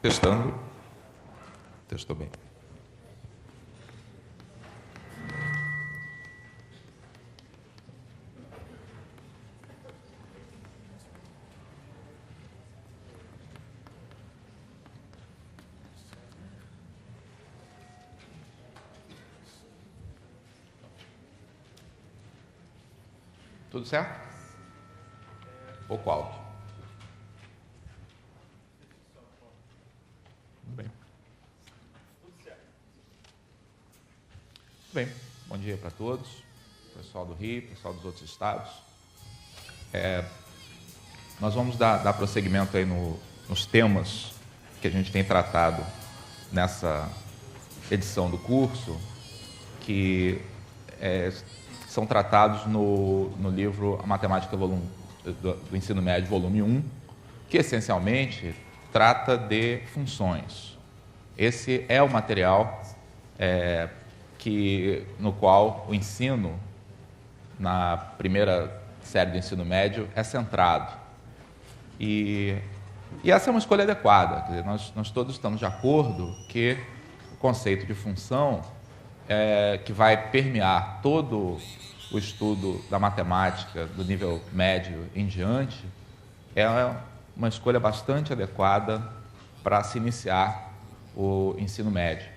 Testando. Testou bem. Tudo certo? Pouco alto. Bem. Bem, bom dia para todos, pessoal do Rio, pessoal dos outros estados. Nós vamos dar prosseguimento aí nos temas que a gente tem tratado nessa edição do curso, que são tratados no livro A Matemática do Ensino Médio, volume 1, que essencialmente trata de funções. Esse é o material no qual o ensino na primeira série do ensino médio é centrado. E essa é uma escolha adequada. Quer dizer, nós todos estamos de acordo que o conceito de função que vai permear todo o estudo da matemática do nível médio em diante é uma escolha bastante adequada para se iniciar o ensino médio.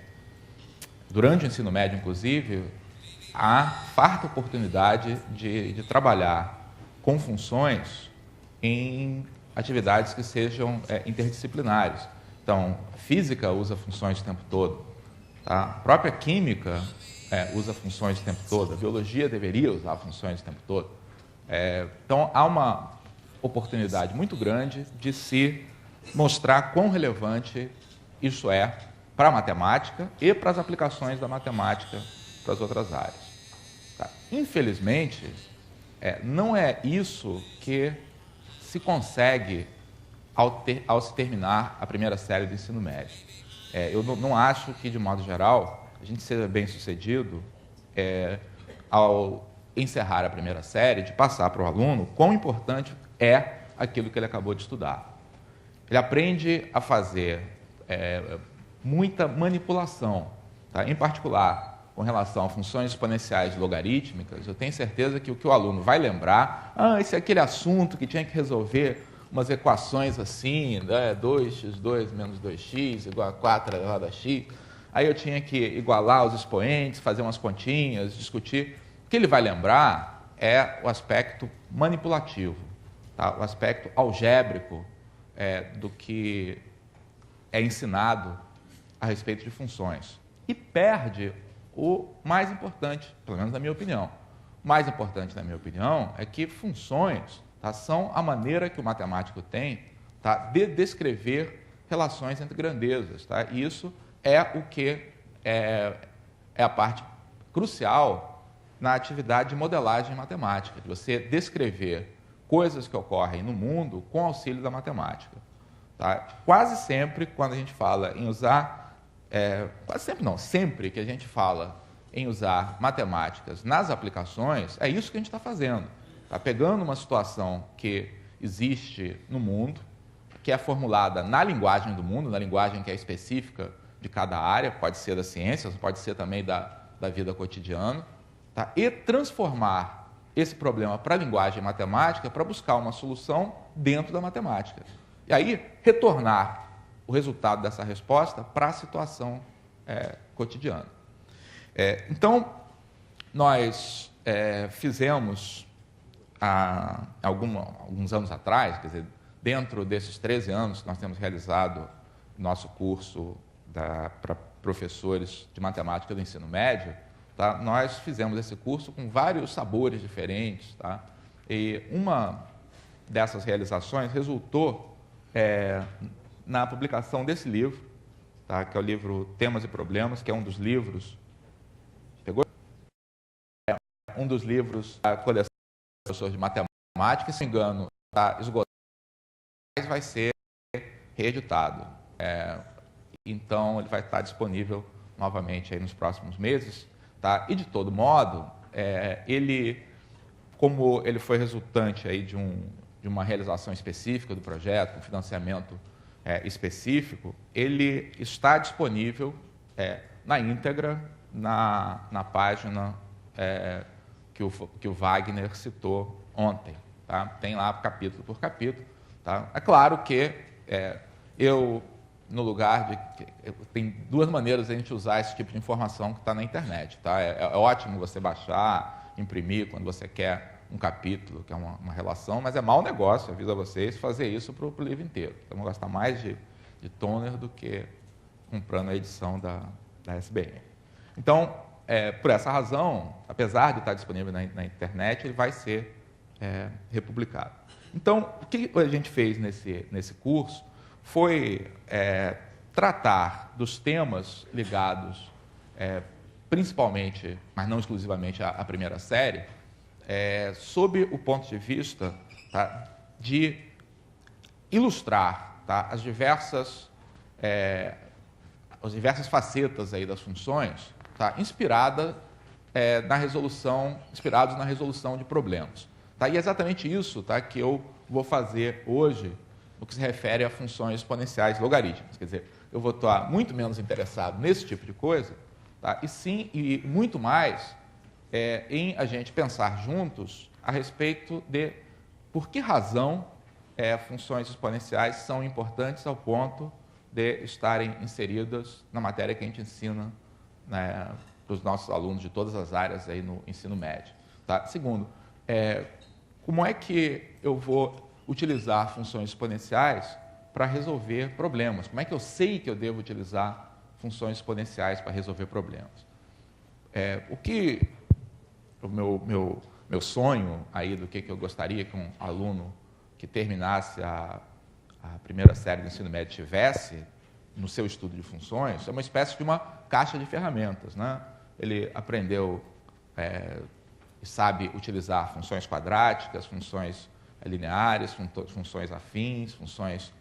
Durante o ensino médio, inclusive, há farta oportunidade de trabalhar com funções em atividades que sejam interdisciplinares. Então, física usa funções o tempo todo, tá? A própria química usa funções o tempo todo, a biologia deveria usar funções o tempo todo. Então, há uma oportunidade muito grande de se mostrar quão relevante isso é para a matemática e para as aplicações da matemática para as outras áreas. Tá? Infelizmente, não é isso que se consegue ao se terminar a primeira série do ensino médio. Eu não acho que, de modo geral, a gente seja bem-sucedido ao encerrar a primeira série, de passar para o aluno quão importante é aquilo que ele acabou de estudar. Ele aprende a fazer muita manipulação, tá? Em particular, com relação a funções exponenciais logarítmicas. Eu tenho certeza que o que o aluno vai lembrar, esse é aquele assunto que tinha que resolver umas equações assim, 2x2 menos 2x igual a 4 elevado a x. Aí eu tinha que igualar os expoentes, fazer umas continhas, discutir. O que ele vai lembrar é o aspecto manipulativo, tá? O aspecto algébrico do que é ensinado a respeito de funções. E perde o mais importante, pelo menos na minha opinião. O mais importante, na minha opinião, é que funções, tá, são a maneira que o matemático tem, tá, de descrever relações entre grandezas. Tá? E isso é o que é a parte crucial na atividade de modelagem matemática, de você descrever coisas que ocorrem no mundo com auxílio da matemática. Tá? Quase sempre, quando a gente fala em usar... quase sempre não, sempre que a gente fala em usar matemáticas nas aplicações, é isso que a gente está fazendo. Tá pegando uma situação que existe no mundo, que é formulada na linguagem do mundo, na linguagem que é específica de cada área, pode ser das ciências, pode ser também da vida cotidiana, tá? E transformar esse problema para a linguagem matemática para buscar uma solução dentro da matemática. E aí, retornar o resultado dessa resposta para a situação cotidiana. Então, nós fizemos, alguns anos atrás, quer dizer, dentro desses 13 anos que nós temos realizado nosso curso para professores de matemática do ensino médio, tá? Nós fizemos esse curso com vários sabores diferentes. Tá? E uma dessas realizações resultou na publicação desse livro, tá? Que é o livro Temas e Problemas, que é um dos livros... Pegou? Um dos livros da coleção de professores de matemática, se não me engano, está esgotado, mas vai ser reeditado. Então, ele vai estar disponível novamente aí nos próximos meses. Tá? E, de todo modo, como ele foi resultante aí de uma realização específica do projeto, com financiamento específico, ele está disponível na íntegra na página que o Wagner citou ontem. Tá? Tem lá capítulo por capítulo. Tá? É claro que eu, no lugar de... Tem duas maneiras de a gente usar esse tipo de informação que está na internet. Tá? É ótimo você baixar, imprimir quando você quer um capítulo, que é uma relação, mas é mau negócio, aviso a vocês, fazer isso para o livro inteiro. Então, vão gastar mais de toner do que comprando a edição da SBN. Então, por essa razão, apesar de estar disponível na internet, ele vai ser republicado. Então, o que a gente fez nesse curso foi tratar dos temas ligados, principalmente, mas não exclusivamente, à primeira série, sob o ponto de vista, tá, de ilustrar, tá, as diversas facetas aí das funções, tá, inspirados na resolução de problemas. Tá? E é exatamente isso, tá, que eu vou fazer hoje no que se refere a funções exponenciais logarítmicas. Quer dizer, eu vou estar muito menos interessado nesse tipo de coisa, tá, e muito mais em a gente pensar juntos a respeito de por que razão funções exponenciais são importantes ao ponto de estarem inseridas na matéria que a gente ensina, né, para os nossos alunos de todas as áreas aí no ensino médio. Tá? Segundo, como é que eu vou utilizar funções exponenciais para resolver problemas? Como é que eu sei que eu devo utilizar funções exponenciais para resolver problemas? O meu sonho aí do que eu gostaria que um aluno que terminasse a primeira série do ensino médio tivesse no seu estudo de funções é uma espécie de uma caixa de ferramentas, né? Ele aprendeu e sabe utilizar funções quadráticas, funções lineares, funções afins, funções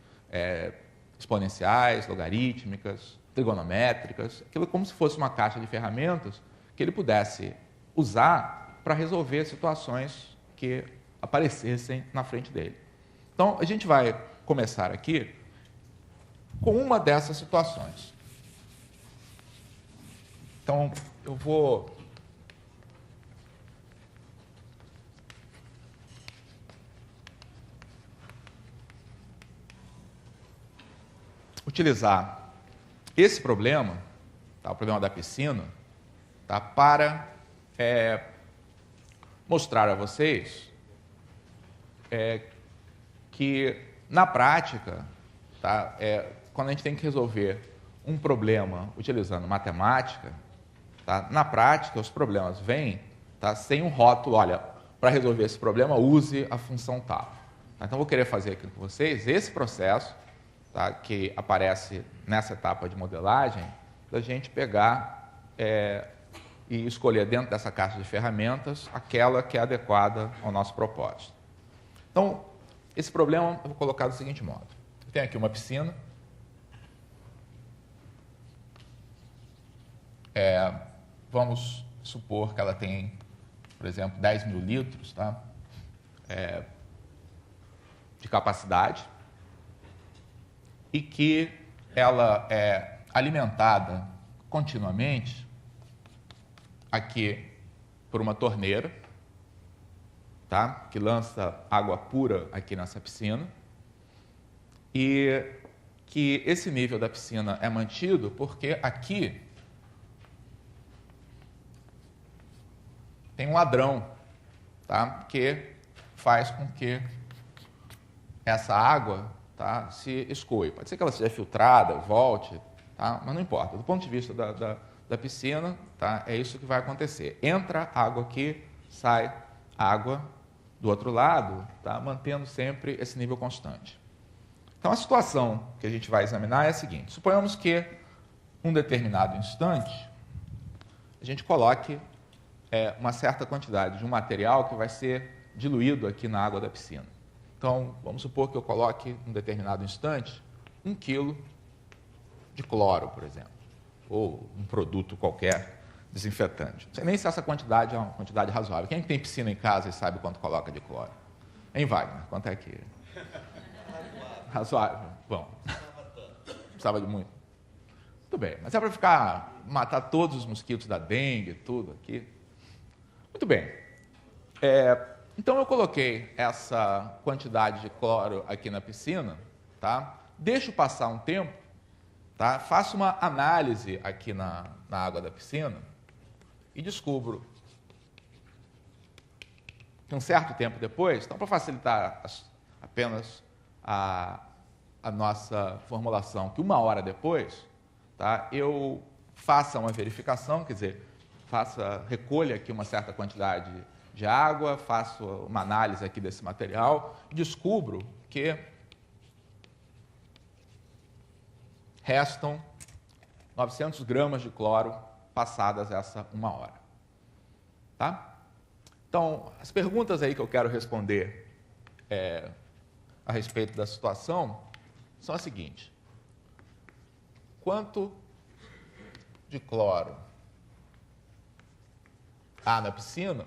exponenciais, logarítmicas, trigonométricas, aquilo como se fosse uma caixa de ferramentas que ele pudesse usar para resolver situações que aparecessem na frente dele. Então, a gente vai começar aqui com uma dessas situações. Então, eu vou utilizar esse problema, tá, o problema da piscina, tá, para mostrar a vocês que, na prática, tá, quando a gente tem que resolver um problema utilizando matemática, tá, na prática, os problemas vêm, tá, sem um rótulo, olha, para resolver esse problema, use a função tal. Então, vou querer fazer aqui com vocês esse processo, tá, que aparece nessa etapa de modelagem, da gente pegar e escolher dentro dessa caixa de ferramentas aquela que é adequada ao nosso propósito. Então, esse problema eu vou colocar do seguinte modo. Eu tenho aqui uma piscina. Vamos supor que ela tem, por exemplo, 10 mil litros, tá, de capacidade e que ela é alimentada continuamente aqui por uma torneira, tá, que lança água pura aqui nessa piscina e que esse nível da piscina é mantido porque aqui tem um ladrão, tá, que faz com que essa água, tá, se escoe. Pode ser que ela seja filtrada, volte, tá, mas não importa. Do ponto de vista da piscina, tá, é isso que vai acontecer. Entra água aqui, sai água do outro lado, tá, mantendo sempre esse nível constante. Então, a situação que a gente vai examinar é a seguinte. Suponhamos que, num determinado instante, a gente coloque uma certa quantidade de um material que vai ser diluído aqui na água da piscina. Então, vamos supor que eu coloque, num determinado instante, 1 quilo de cloro, por exemplo, ou um produto qualquer desinfetante. Não sei nem se essa quantidade é uma quantidade razoável. Quem tem piscina em casa e sabe quanto coloca de cloro? Hein, Wagner? Quanto é que... Razoável. Bom. precisava de muito. Muito bem, mas é para matar todos os mosquitos da dengue, tudo aqui. Muito bem. Então, eu coloquei essa quantidade de cloro aqui na piscina, tá? Deixo passar um tempo, tá? Faço uma análise aqui na água da piscina e descubro que um certo tempo depois, então, para facilitar apenas a nossa formulação, que 1 hora depois, tá? Eu faça uma verificação, quer dizer, recolha aqui uma certa quantidade de água, faço uma análise aqui desse material, descubro que restam 900 gramas de cloro passadas essa 1 hora. Tá? Então, as perguntas aí que eu quero responder a respeito da situação são as seguintes. Quanto de cloro há na piscina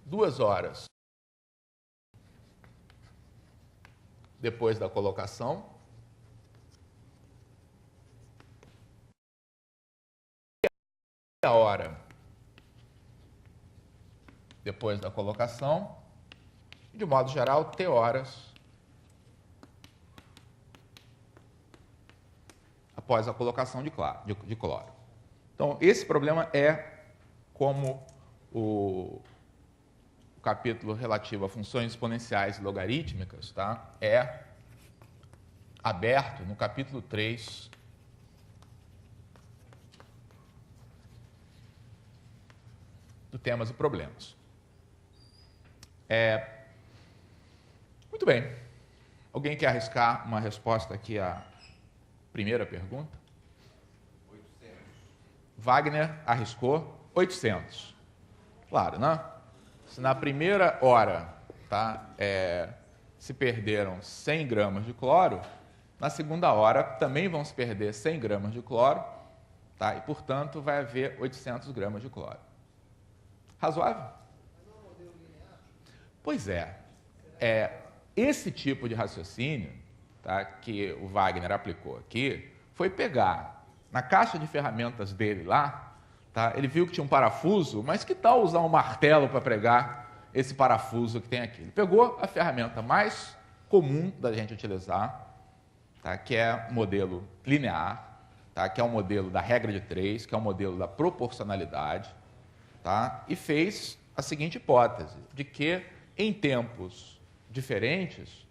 2 horas depois da colocação e 1 hora depois da colocação e, de modo geral, T horas após a colocação de cloro. Então, esse problema é como o capítulo relativo a funções exponenciais e logarítmicas, tá? É aberto no capítulo 3 do Temas e Problemas. Muito bem. Alguém quer arriscar uma resposta aqui à primeira pergunta? 800. Wagner arriscou 800. Claro, né? Se na primeira hora, tá, se perderam 100 gramas de cloro, na segunda hora também vão se perder 100 gramas de cloro, tá, e, portanto, vai haver 800 gramas de cloro. Razoável? Pois é. Esse tipo de raciocínio, tá, que o Wagner aplicou aqui foi pegar na caixa de ferramentas dele lá, tá, ele viu que tinha um parafuso, mas que tal usar um martelo para pregar esse parafuso que tem aqui? Ele pegou a ferramenta mais comum da gente utilizar, tá, que é o modelo linear, tá, que é o modelo da regra de 3, que é o modelo da proporcionalidade, tá, e fez a seguinte hipótese, de que em tempos diferentes,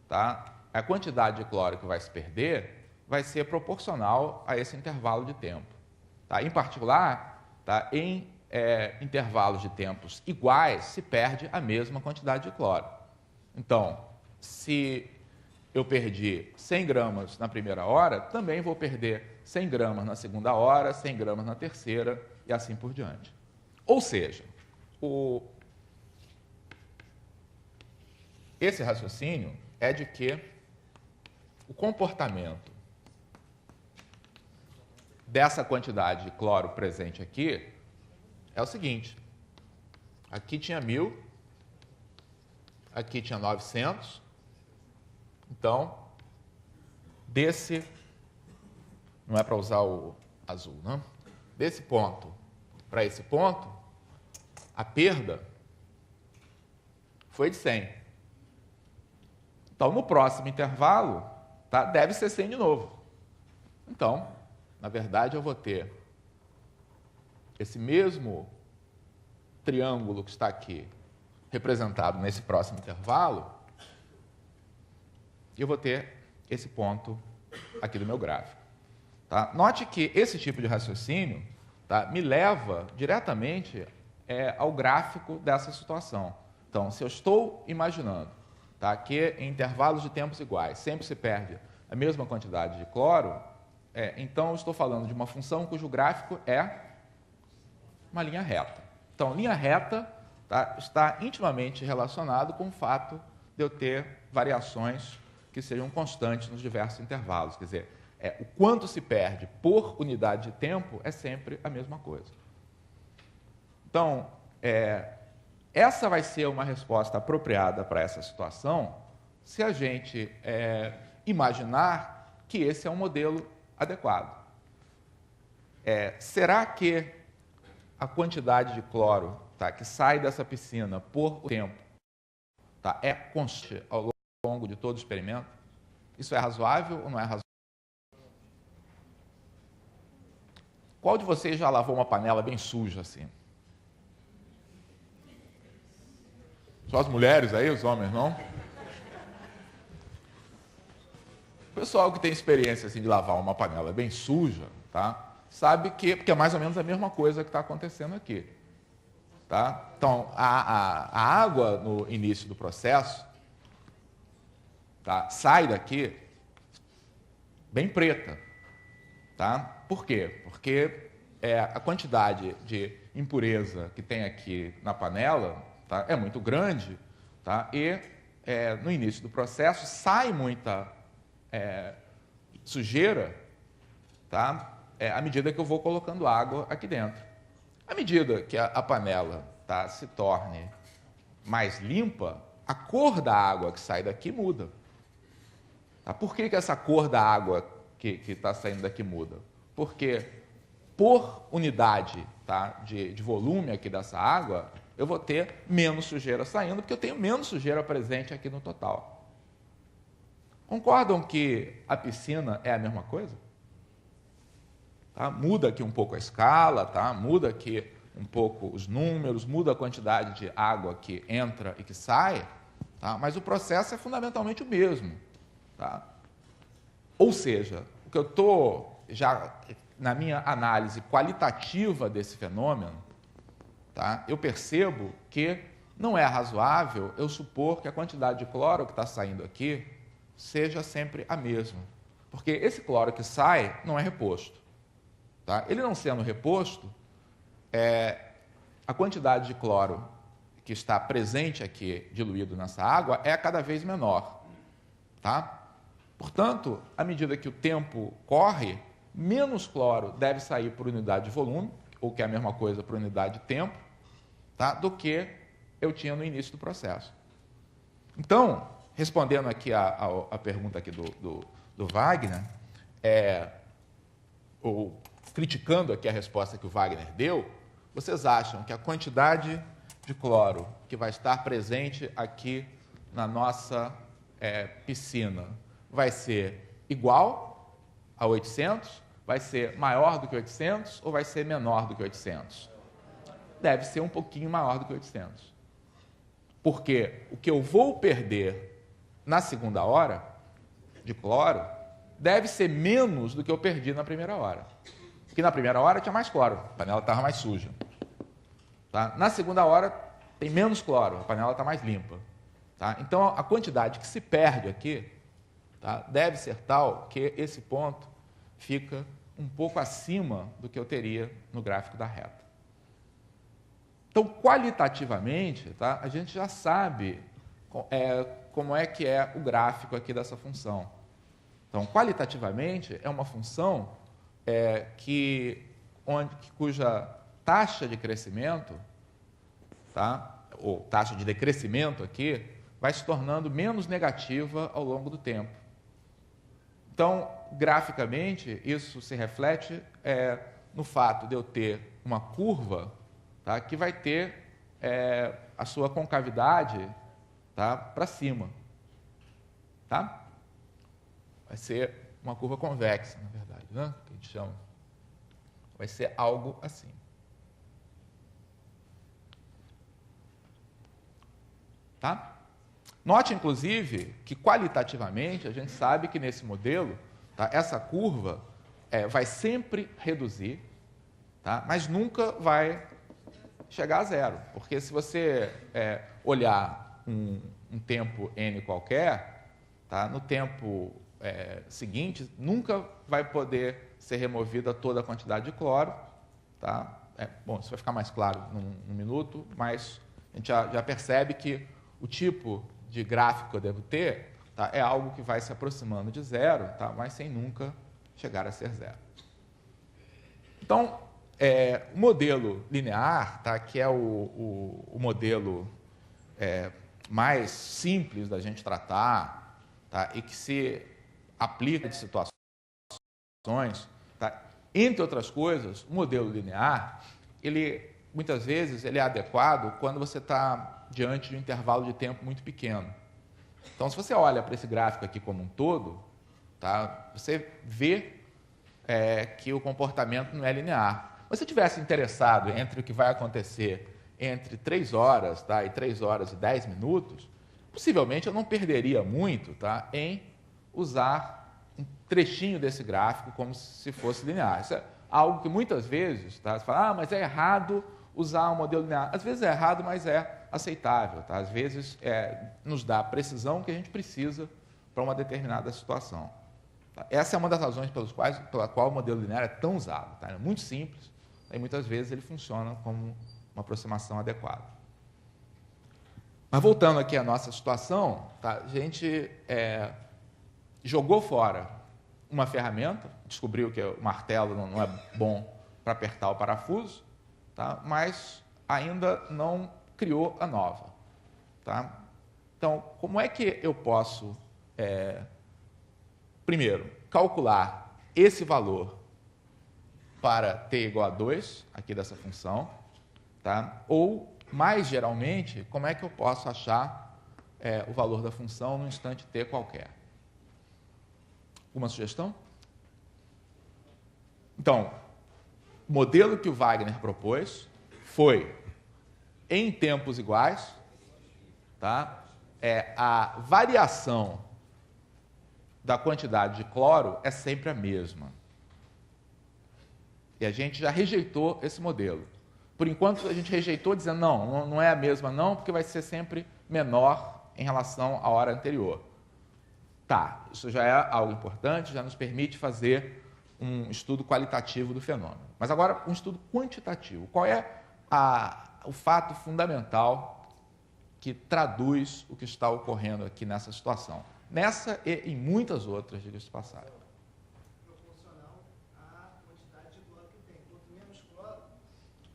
tá, a quantidade de cloro que vai se perder vai ser proporcional a esse intervalo de tempo. Tá? Em particular, tá, em intervalos de tempos iguais, se perde a mesma quantidade de cloro. Então, se eu perdi 100 gramas na primeira hora, também vou perder 100 gramas na segunda hora, 100 gramas na terceira e assim por diante. Ou seja, esse raciocínio é de que o comportamento dessa quantidade de cloro presente aqui é o seguinte. Aqui tinha 1.000, aqui tinha 900. Então, desse, não é para usar o azul, né? Desse ponto para esse ponto, a perda foi de 100. Então, no próximo intervalo, tá, deve ser 100 de novo. Então, na verdade, eu vou ter esse mesmo triângulo que está aqui, representado nesse próximo intervalo, e eu vou ter esse ponto aqui do meu gráfico. Tá? Note que esse tipo de raciocínio, tá, me leva diretamente ao gráfico dessa situação. Então, se eu estou imaginando, tá, que em intervalos de tempos iguais sempre se perde a mesma quantidade de cloro, então eu estou falando de uma função cujo gráfico é uma linha reta. Então, linha reta, tá, está intimamente relacionado com o fato de eu ter variações que sejam constantes nos diversos intervalos. Quer dizer, o quanto se perde por unidade de tempo é sempre a mesma coisa. Então, essa vai ser uma resposta apropriada para essa situação, se a gente imaginar que esse é um modelo adequado. Será que a quantidade de cloro, tá, que sai dessa piscina por tempo, tá, é constante ao longo de todo o experimento? Isso é razoável ou não é razoável? Qual de vocês já lavou uma panela bem suja assim? Só as mulheres aí, os homens não? O pessoal que tem experiência assim, de lavar uma panela bem suja, tá, sabe que, porque é mais ou menos a mesma coisa que está acontecendo aqui. Tá? Então, a água no início do processo, tá, sai daqui bem preta. Tá? Por quê? Porque a quantidade de impureza que tem aqui na panela, tá, é muito grande, tá? E no início do processo sai muita sujeira, tá? À medida que eu vou colocando água aqui dentro. À medida que a panela, tá, se torne mais limpa, a cor da água que sai daqui muda. Tá? Por que essa cor da água que está saindo daqui muda? Porque por unidade, tá, de volume aqui dessa água, eu vou ter menos sujeira saindo, porque eu tenho menos sujeira presente aqui no total. Concordam que a piscina é a mesma coisa? Tá? Muda aqui um pouco a escala, tá? Muda aqui um pouco os números, muda a quantidade de água que entra e que sai, tá? Mas o processo é fundamentalmente o mesmo. Tá? Ou seja, o que eu estou já na minha análise qualitativa desse fenômeno, tá? Eu percebo que não é razoável eu supor que a quantidade de cloro que está saindo aqui seja sempre a mesma. Porque esse cloro que sai não é reposto. Tá? Ele não sendo reposto, a quantidade de cloro que está presente aqui, diluído nessa água, é cada vez menor. Tá? Portanto, à medida que o tempo corre, menos cloro deve sair por unidade de volume, ou que é a mesma coisa por unidade de tempo, tá? Do que eu tinha no início do processo. Então, respondendo aqui a pergunta aqui do Wagner, ou criticando aqui a resposta que o Wagner deu, vocês acham que a quantidade de cloro que vai estar presente aqui na nossa piscina vai ser igual a 800? Vai ser maior do que 800 ou vai ser menor do que 800? Deve ser um pouquinho maior do que 800. Porque o que eu vou perder na segunda hora de cloro deve ser menos do que eu perdi na primeira hora. Porque na primeira hora tinha mais cloro, a panela estava mais suja. Tá? Na segunda hora tem menos cloro, a panela está mais limpa. Tá? Então a quantidade que se perde aqui, tá, deve ser tal que esse ponto fica um pouco acima do que eu teria no gráfico da reta. Então, qualitativamente, tá, a gente já sabe como é que é o gráfico aqui dessa função. Então, qualitativamente, é uma função cuja taxa de crescimento, tá, ou taxa de decrescimento aqui, vai se tornando menos negativa ao longo do tempo. Então, graficamente, isso se reflete no fato de eu ter uma curva, tá, que vai ter a sua concavidade, tá, para cima. Tá? Vai ser uma curva convexa, na verdade, né? Que a gente chama. Vai ser algo assim. Tá? Note, inclusive, que qualitativamente a gente sabe que nesse modelo, tá, essa curva vai sempre reduzir, tá, mas nunca vai chegar a zero. Porque se você olhar um tempo n qualquer, tá, no tempo seguinte, nunca vai poder ser removida toda a quantidade de cloro. Tá? Bom, isso vai ficar mais claro num minuto, mas a gente já percebe que o tipo de gráfico que eu devo ter, tá, é algo que vai se aproximando de zero, tá, mas sem nunca chegar a ser zero. Então, o modelo linear, tá, que é o modelo mais simples da gente tratar, tá? E que se aplica de situações, tá? Entre outras coisas, o modelo linear, muitas vezes ele é adequado quando você está diante de um intervalo de tempo muito pequeno. Então, se você olha para esse gráfico aqui como um todo, tá? Você vê que o comportamento não é linear. Mas se eu tivesse interessado entre o que vai acontecer entre 3 horas, tá, e 3 horas e 10 minutos, possivelmente eu não perderia muito, tá, em usar um trechinho desse gráfico como se fosse linear. Isso é algo que muitas vezes, tá, você fala, mas é errado usar um modelo linear. Às vezes é errado, mas é aceitável. Tá? Às vezes nos dá a precisão que a gente precisa para uma determinada situação. Tá? Essa é uma das razões pela qual o modelo linear é tão usado. Tá? É muito simples e muitas vezes ele funciona como uma aproximação adequada. Mas voltando aqui à nossa situação, tá? A gente jogou fora uma ferramenta, descobriu que o martelo não é bom para apertar o parafuso, tá? Mas ainda não criou a nova. Tá? Então, como é que eu posso, primeiro, calcular esse valor para t igual a 2, aqui dessa função, tá? Ou, mais geralmente, como é que eu posso achar o valor da função num instante t qualquer? Alguma sugestão? Então, o modelo que o Wagner propôs foi, em tempos iguais, tá? A variação da quantidade de cloro é sempre a mesma. E a gente já rejeitou esse modelo. Por enquanto, a gente rejeitou dizendo, não é a mesma não, porque vai ser sempre menor em relação à hora anterior. Tá, isso já é algo importante, já nos permite fazer um estudo qualitativo do fenômeno. Mas agora, um estudo quantitativo. Qual é o fato fundamental que traduz o que está ocorrendo aqui nessa situação? Nessa e em muitas outras, diga-se de passagem. Proporcional à quantidade de cloro que tem. Quanto menos cloro,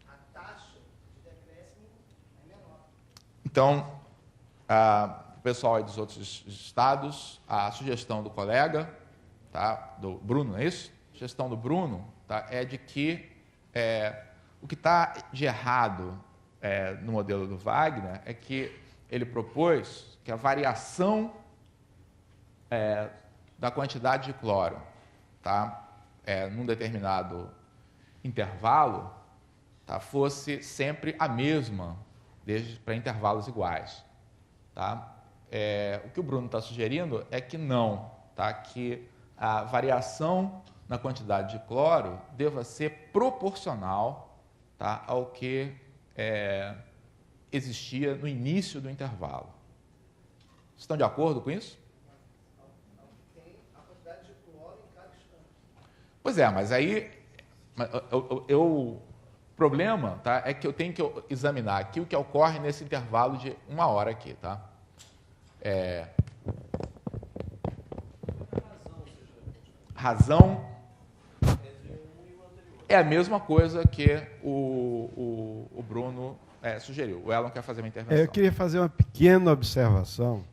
a taxa de decréscimo é menor. Então, o pessoal aí dos outros estados, a sugestão do colega, tá, do Bruno, não é isso? A sugestão do Bruno, tá, é de que o que está de errado no modelo do Wagner é que ele propôs que a variação da quantidade de cloro, tá, num determinado intervalo, tá, fosse sempre a mesma, desde para intervalos iguais. Tá? O que o Bruno está sugerindo é que não, tá, que a variação na quantidade de cloro deva ser proporcional, tá, ao que existia no início do intervalo. Estão de acordo com isso? A quantidade de cloro em cada instante. Pois é, mas aí o problema, tá, é que eu tenho que examinar aqui o que ocorre nesse intervalo de 1 hora aqui. Tá? Razão é a mesma coisa que o Bruno sugeriu. O Elon quer fazer uma intervenção. Eu queria fazer uma pequena observação.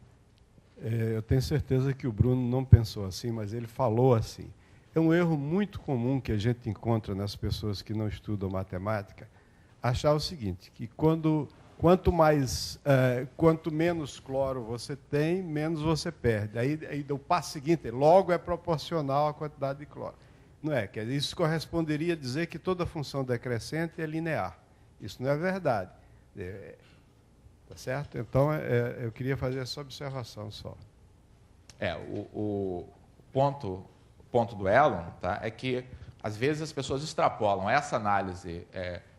Eu tenho certeza que o Bruno não pensou assim, mas ele falou assim. É um erro muito comum que a gente encontra nas pessoas que não estudam matemática, achar o seguinte, que quanto menos cloro você tem, menos você perde. Aí o passo seguinte, logo é proporcional à quantidade de cloro. Não é? Quer dizer, isso corresponderia a dizer que toda função decrescente é linear. Isso não é verdade. Tá certo? Então, eu queria fazer essa observação só. O ponto do Elon, tá, é que, às vezes, as pessoas extrapolam essa análise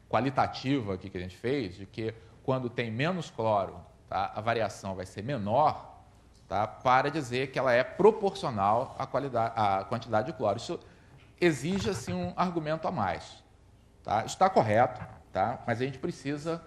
qualitativa aqui que a gente fez, de que quando tem menos cloro, tá, a variação vai ser menor, tá, para dizer que ela é proporcional à quantidade de cloro. Isso exige, assim, um argumento a mais. Tá? Isso está correto, tá? Mas a gente precisa...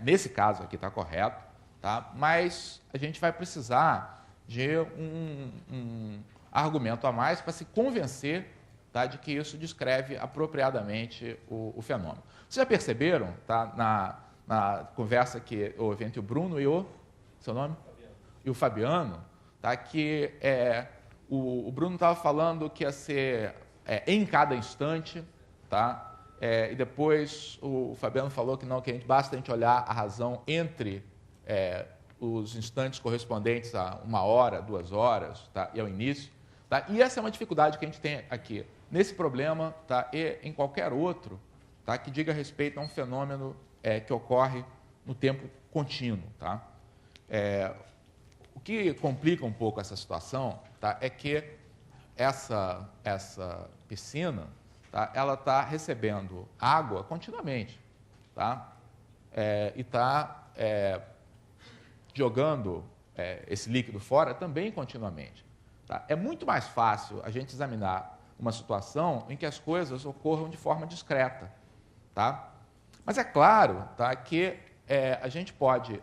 nesse caso aqui está correto, tá? Mas a gente vai precisar de um argumento a mais para se convencer, tá, de que isso descreve apropriadamente o fenômeno. Vocês já perceberam, tá, na conversa que houve entre o Bruno e o Seu nome? Fabiano. E o Fabiano, tá? Que o Bruno estava falando que ia ser em cada instante, tá? E depois o Fabiano falou que não, que basta a gente olhar a razão entre os instantes correspondentes a 1 hora, 2 horas, tá? E ao início. Tá? E essa é uma dificuldade que a gente tem aqui, nesse problema, tá? E em qualquer outro, tá? Que diga respeito a um fenômeno que ocorre no tempo contínuo. Tá? O que complica um pouco essa situação, tá? É que essa piscina, tá? Ela está recebendo água continuamente, tá? E está jogando esse líquido fora também continuamente. Tá? É muito mais fácil a gente examinar uma situação em que as coisas ocorram de forma discreta. Tá? Mas é claro, tá, que a gente pode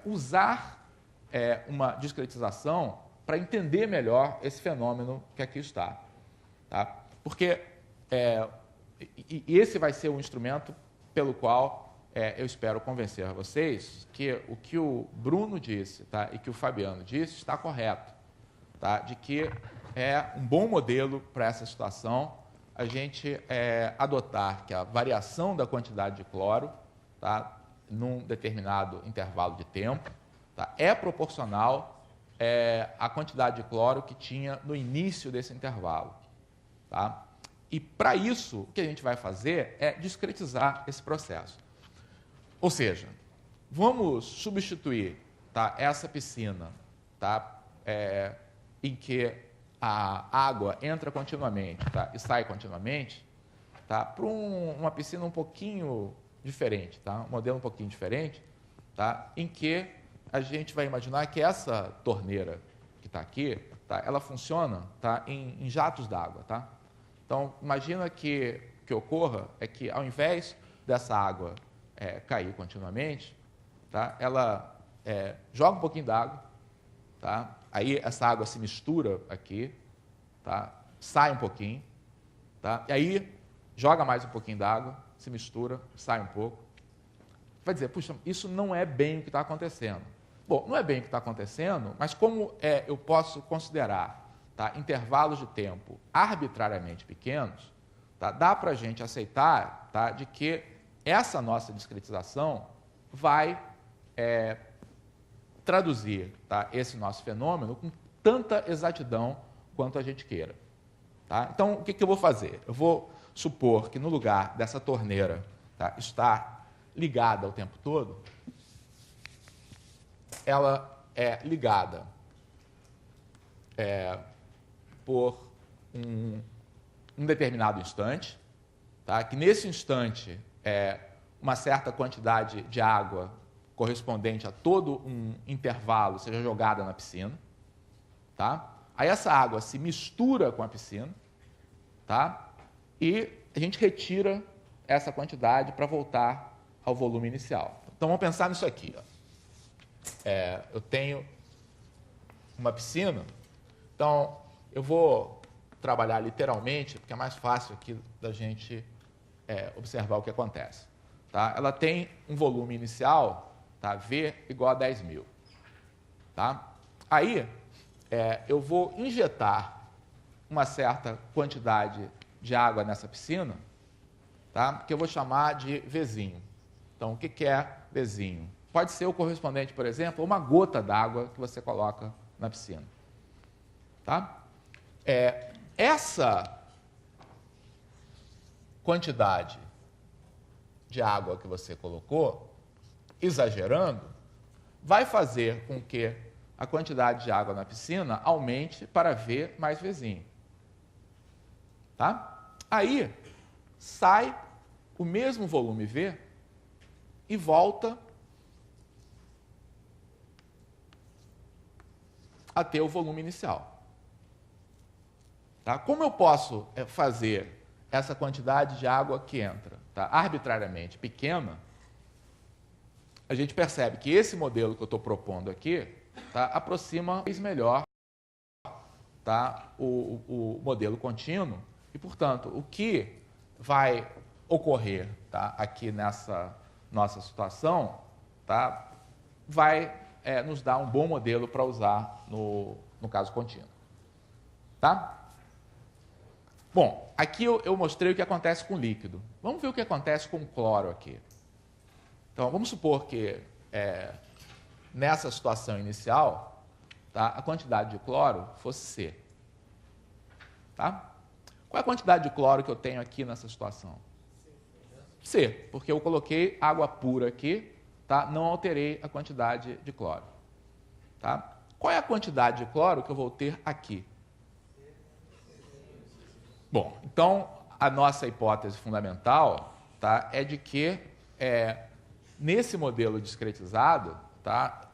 usar uma discretização para entender melhor esse fenômeno que aqui está. Tá? Porque esse vai ser o instrumento pelo qual eu espero convencer vocês que o que o Bruno disse, tá, e que o Fabiano disse está correto. Tá? De que é um bom modelo para essa situação a gente adotar que a variação da quantidade de cloro, tá, num determinado intervalo de tempo, tá, é proporcional à quantidade de cloro que tinha no início desse intervalo. Tá? E, para isso, o que a gente vai fazer é discretizar esse processo. Ou seja, vamos substituir, tá, essa piscina, tá, em que a água entra continuamente, tá, e sai continuamente, tá, para uma piscina um pouquinho diferente, tá, um modelo um pouquinho diferente, tá, em que a gente vai imaginar que essa torneira que está aqui, tá, ela funciona, tá, em jatos d'água. Tá? Então, imagina que o que ocorra é que, ao invés dessa água cair continuamente, tá, ela joga um pouquinho d'água, tá? Aí essa água se mistura aqui, tá? Sai um pouquinho, tá? E aí joga mais um pouquinho d'água, se mistura, sai um pouco. Vai dizer, puxa, isso não é bem o que está acontecendo. Bom, não é bem o que está acontecendo, mas como eu posso considerar, tá, intervalos de tempo arbitrariamente pequenos, tá, dá para a gente aceitar, tá, de que essa nossa discretização vai traduzir, tá, esse nosso fenômeno com tanta exatidão quanto a gente queira. Tá? Então, o que eu vou fazer? Eu vou supor que no lugar dessa torneira, tá, estar ligada o tempo todo, ela é ligada por um determinado instante, tá? Que nesse instante uma certa quantidade de água correspondente a todo um intervalo seja jogada na piscina. Tá? Aí essa água se mistura com a piscina, tá? E a gente retira essa quantidade para voltar ao volume inicial. Então, vamos pensar nisso aqui. Ó. Eu tenho uma piscina, então eu vou trabalhar literalmente, porque é mais fácil aqui da gente observar o que acontece. Tá? Ela tem um volume inicial, tá? V igual a 10.000. Tá? Aí, eu vou injetar uma certa quantidade de água nessa piscina, tá? Que eu vou chamar de Vzinho. Então, o que é Vzinho? Pode ser o correspondente, por exemplo, a uma gota d'água que você coloca na piscina. Tá? Essa quantidade de água que você colocou, exagerando, vai fazer com que a quantidade de água na piscina aumente para V mais Vzinho. Tá? Aí, sai o mesmo volume V e volta a ter o volume inicial. Tá? Como eu posso fazer essa quantidade de água que entra, tá, arbitrariamente pequena, a gente percebe que esse modelo que eu estou propondo aqui, tá, aproxima melhor, tá, o modelo contínuo e, portanto, o que vai ocorrer, tá, aqui nessa nossa situação, tá, vai nos dá um bom modelo para usar no caso contínuo. Tá? Bom, aqui eu mostrei o que acontece com líquido. Vamos ver o que acontece com cloro aqui. Então, vamos supor que nessa situação inicial, tá, a quantidade de cloro fosse C. Tá? Qual é a quantidade de cloro que eu tenho aqui nessa situação? C, porque eu coloquei água pura aqui, tá? Não alterei a quantidade de cloro. Tá? Qual é a quantidade de cloro que eu vou ter aqui? Bom, então a nossa hipótese fundamental, tá, é de que nesse modelo discretizado, tá,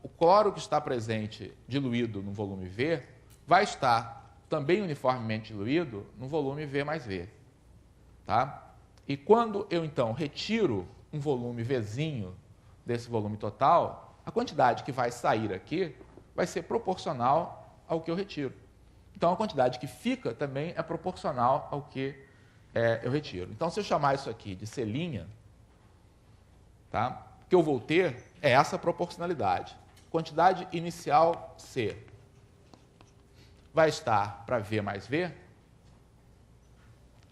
o cloro que está presente diluído no volume V vai estar também uniformemente diluído no volume V mais V. Tá? E quando eu, então, retiro um volume Vzinho desse volume total, a quantidade que vai sair aqui vai ser proporcional ao que eu retiro. Então, a quantidade que fica também é proporcional ao que eu retiro. Então, se eu chamar isso aqui de C', tá? O que eu vou ter é essa proporcionalidade. Quantidade inicial C vai estar para V mais V,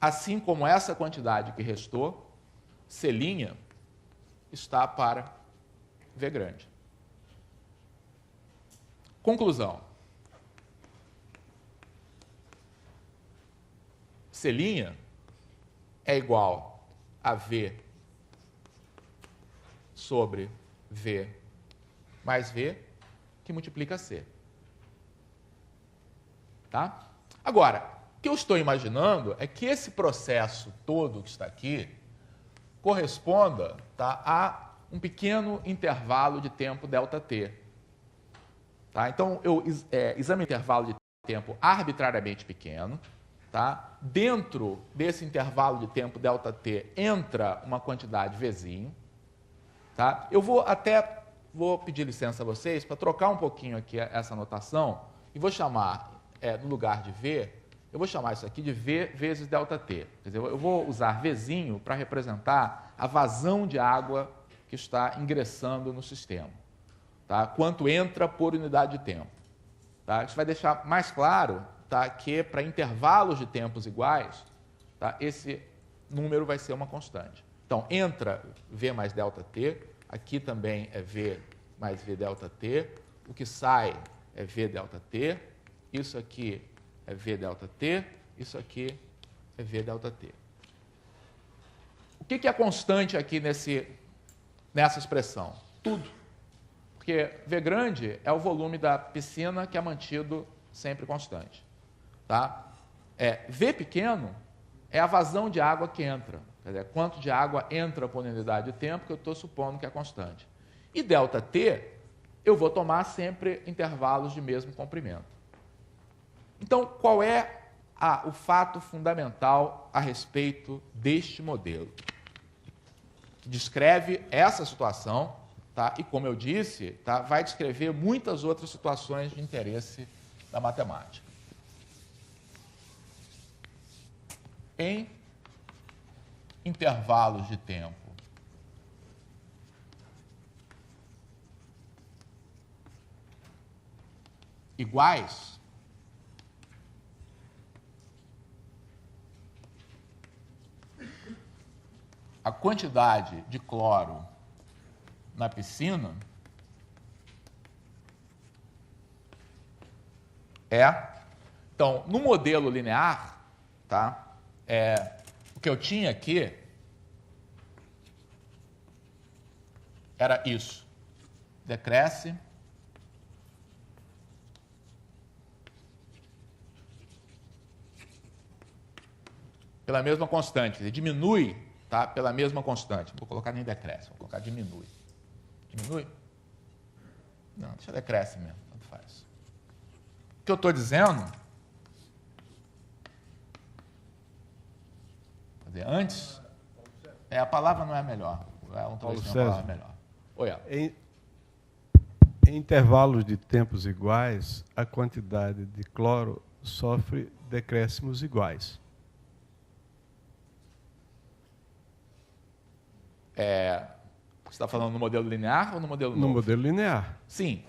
assim como essa quantidade que restou, C' está para V grande. Conclusão. C' é igual a V sobre V mais V, que multiplica C. Tá? Agora, o que eu estou imaginando é que esse processo todo que está aqui corresponda, tá, a um pequeno intervalo de tempo ΔT. Tá? Então, eu examino um intervalo de tempo arbitrariamente pequeno. Tá? Dentro desse intervalo de tempo ΔT entra uma quantidade Vzinho. Tá? Eu vou pedir licença a vocês para trocar um pouquinho aqui essa notação e vou chamar, no lugar de V, eu vou chamar isso aqui de V vezes ΔT. Quer dizer, eu vou usar Vzinho para representar a vazão de água que está ingressando no sistema. Tá? Quanto entra por unidade de tempo. Tá? Isso vai deixar mais claro, tá, que para intervalos de tempos iguais, tá, esse número vai ser uma constante. Então, entra V mais ΔT, aqui também é V mais V ΔT, o que sai é V ΔT, isso aqui é V ΔT, isso aqui é V ΔT. O que é constante aqui nessa expressão? Tudo. Porque V grande é o volume da piscina que é mantido sempre constante. Tá? V pequeno é a vazão de água que entra. Quer dizer, quanto de água entra por unidade de tempo que eu estou supondo que é constante. E ΔT, eu vou tomar sempre intervalos de mesmo comprimento. Então, qual é o fato fundamental a respeito deste modelo? Que descreve essa situação, tá? E, como eu disse, tá, vai descrever muitas outras situações de interesse da matemática. Em intervalos de tempo iguais, a quantidade de cloro na piscina então, no modelo linear, tá? O que eu tinha aqui era isso. Decresce pela mesma constante, quer dizer, diminui, tá, pela mesma constante. Não vou colocar nem decresce, vou colocar diminui. Diminui? Não, deixa decresce mesmo, tanto faz. O que eu estou dizendo, quer dizer, antes, a palavra não é melhor, não estou dizendo a palavra melhor. Oi, em intervalos de tempos iguais, a quantidade de cloro sofre decréscimos iguais. Você está falando no modelo linear ou no modelo No novo? modelo linear. Sim,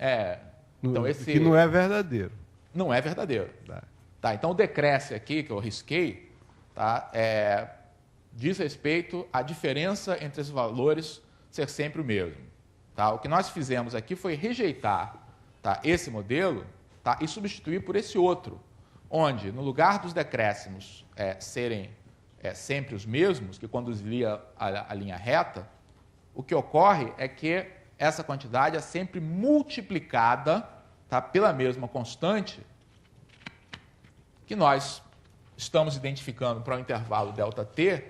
então esse Que não é verdadeiro. não é verdadeiro. Tá. Tá, então o decresce aqui, que eu risquei, tá, diz respeito à diferença entre os valores ser sempre o mesmo. Tá? O que nós fizemos aqui foi rejeitar, tá, esse modelo, tá, e substituir por esse outro, onde, no lugar dos decréscimos serem sempre os mesmos, que conduziria a linha reta, o que ocorre é que essa quantidade é sempre multiplicada, tá, pela mesma constante que nós estamos identificando para o intervalo ΔT,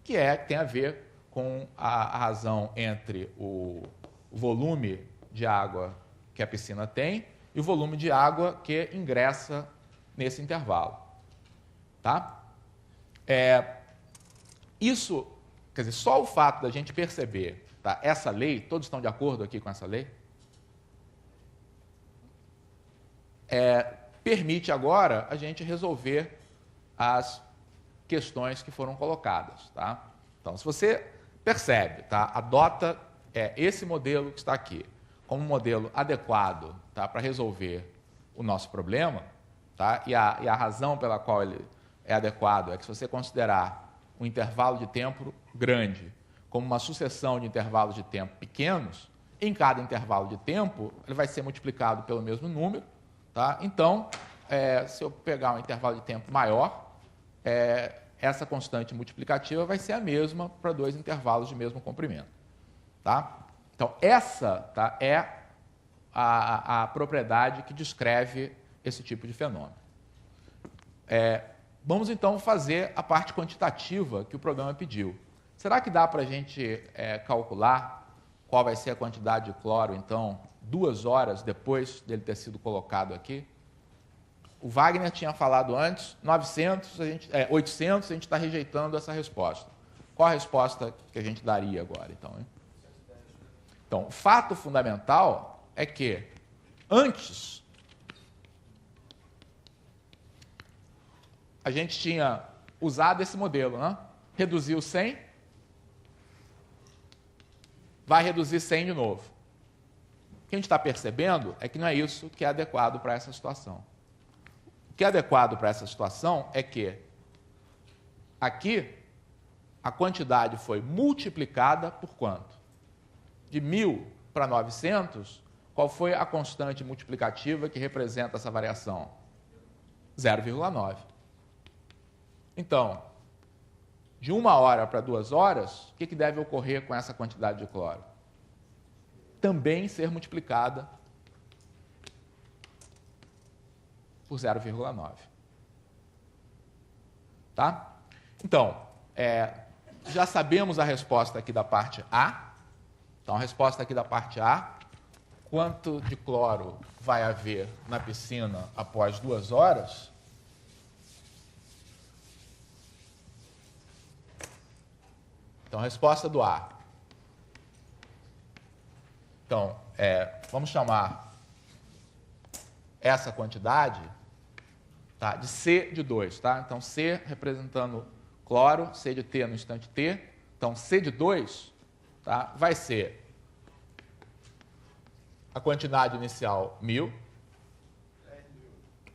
que tem a ver com a razão entre o volume de água que a piscina tem e o volume de água que ingressa nesse intervalo. Tá? Isso, quer dizer, só o fato da gente perceber, tá, essa lei, todos estão de acordo aqui com essa lei? Permite agora a gente resolver as questões que foram colocadas. Tá? Então, se você percebe, tá, adota esse modelo que está aqui como um modelo adequado, tá, para resolver o nosso problema, tá? E a razão pela qual ele é adequado é que se você considerar um intervalo de tempo grande como uma sucessão de intervalos de tempo pequenos, em cada intervalo de tempo ele vai ser multiplicado pelo mesmo número. Tá? Então, se eu pegar um intervalo de tempo maior, essa constante multiplicativa vai ser a mesma para dois intervalos de mesmo comprimento. Tá? Então, essa, tá, é a propriedade que descreve esse tipo de fenômeno. Vamos, então, fazer a parte quantitativa que o programa pediu. Será que dá para a gente calcular qual vai ser a quantidade de cloro, então, 2 horas depois dele ter sido colocado aqui? O Wagner tinha falado antes, 800, a gente está rejeitando essa resposta. Qual a resposta que a gente daria agora, então? Hein? Então, o fato fundamental é que, antes, a gente tinha usado esse modelo, né? Reduziu 100, vai reduzir 100 de novo. O que a gente está percebendo é que não é isso que é adequado para essa situação. O que é adequado para essa situação é que aqui a quantidade foi multiplicada por quanto? De 1.000 para 900, qual foi a constante multiplicativa que representa essa variação? 0,9. Então, de 1 hora para 2 horas, o que deve ocorrer com essa quantidade de cloro? Também ser multiplicada por 0,9. Tá? Então, já sabemos a resposta aqui da parte A. Então, a resposta aqui da parte A, quanto de cloro vai haver na piscina após 2 horas? Então, resposta do A. Então, vamos chamar essa quantidade, tá, de C de 2. Tá? Então, C representando cloro, C de T no instante T. Então, C de 2, tá, vai ser a quantidade inicial 1.000.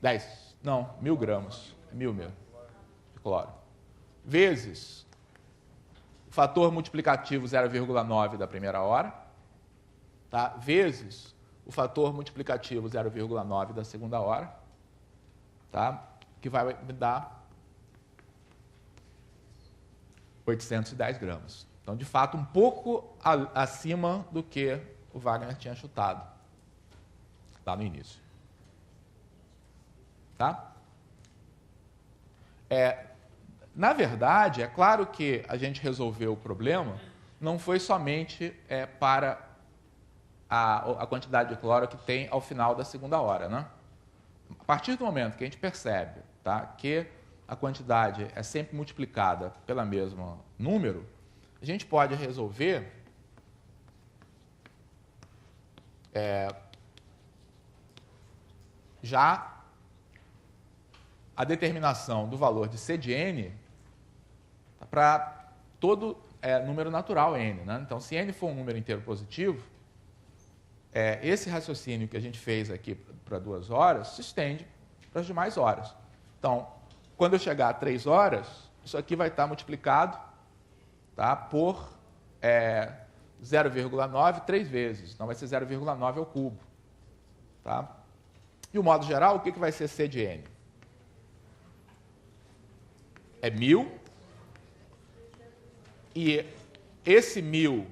10. Não, 1.000 gramas. 1.000 mesmo, de cloro. Vezes o fator multiplicativo 0,9 da primeira hora, tá? Vezes o fator multiplicativo 0,9 da segunda hora, tá? Que vai me dar 810 gramas. Então, de fato, um pouco acima do que o Wagner tinha chutado lá no início. Tá? Na verdade, é claro que a gente resolveu o problema, não foi somente para a quantidade de cloro que tem ao final da segunda hora. Né? A partir do momento que a gente percebe, tá, que a quantidade é sempre multiplicada pelo mesmo número, a gente pode resolver já a determinação do valor de C de N para todo número natural n, né? Então, se n for um número inteiro positivo, esse raciocínio que a gente fez aqui para 2 horas se estende para as demais horas. Então, quando eu chegar a 3 horas, isso aqui vai estar multiplicado, tá, por 0,9 3 vezes. Então, vai ser 0,9 ao cubo. Tá? E o modo geral, o que vai ser C de n? É 1000. E esse 1000,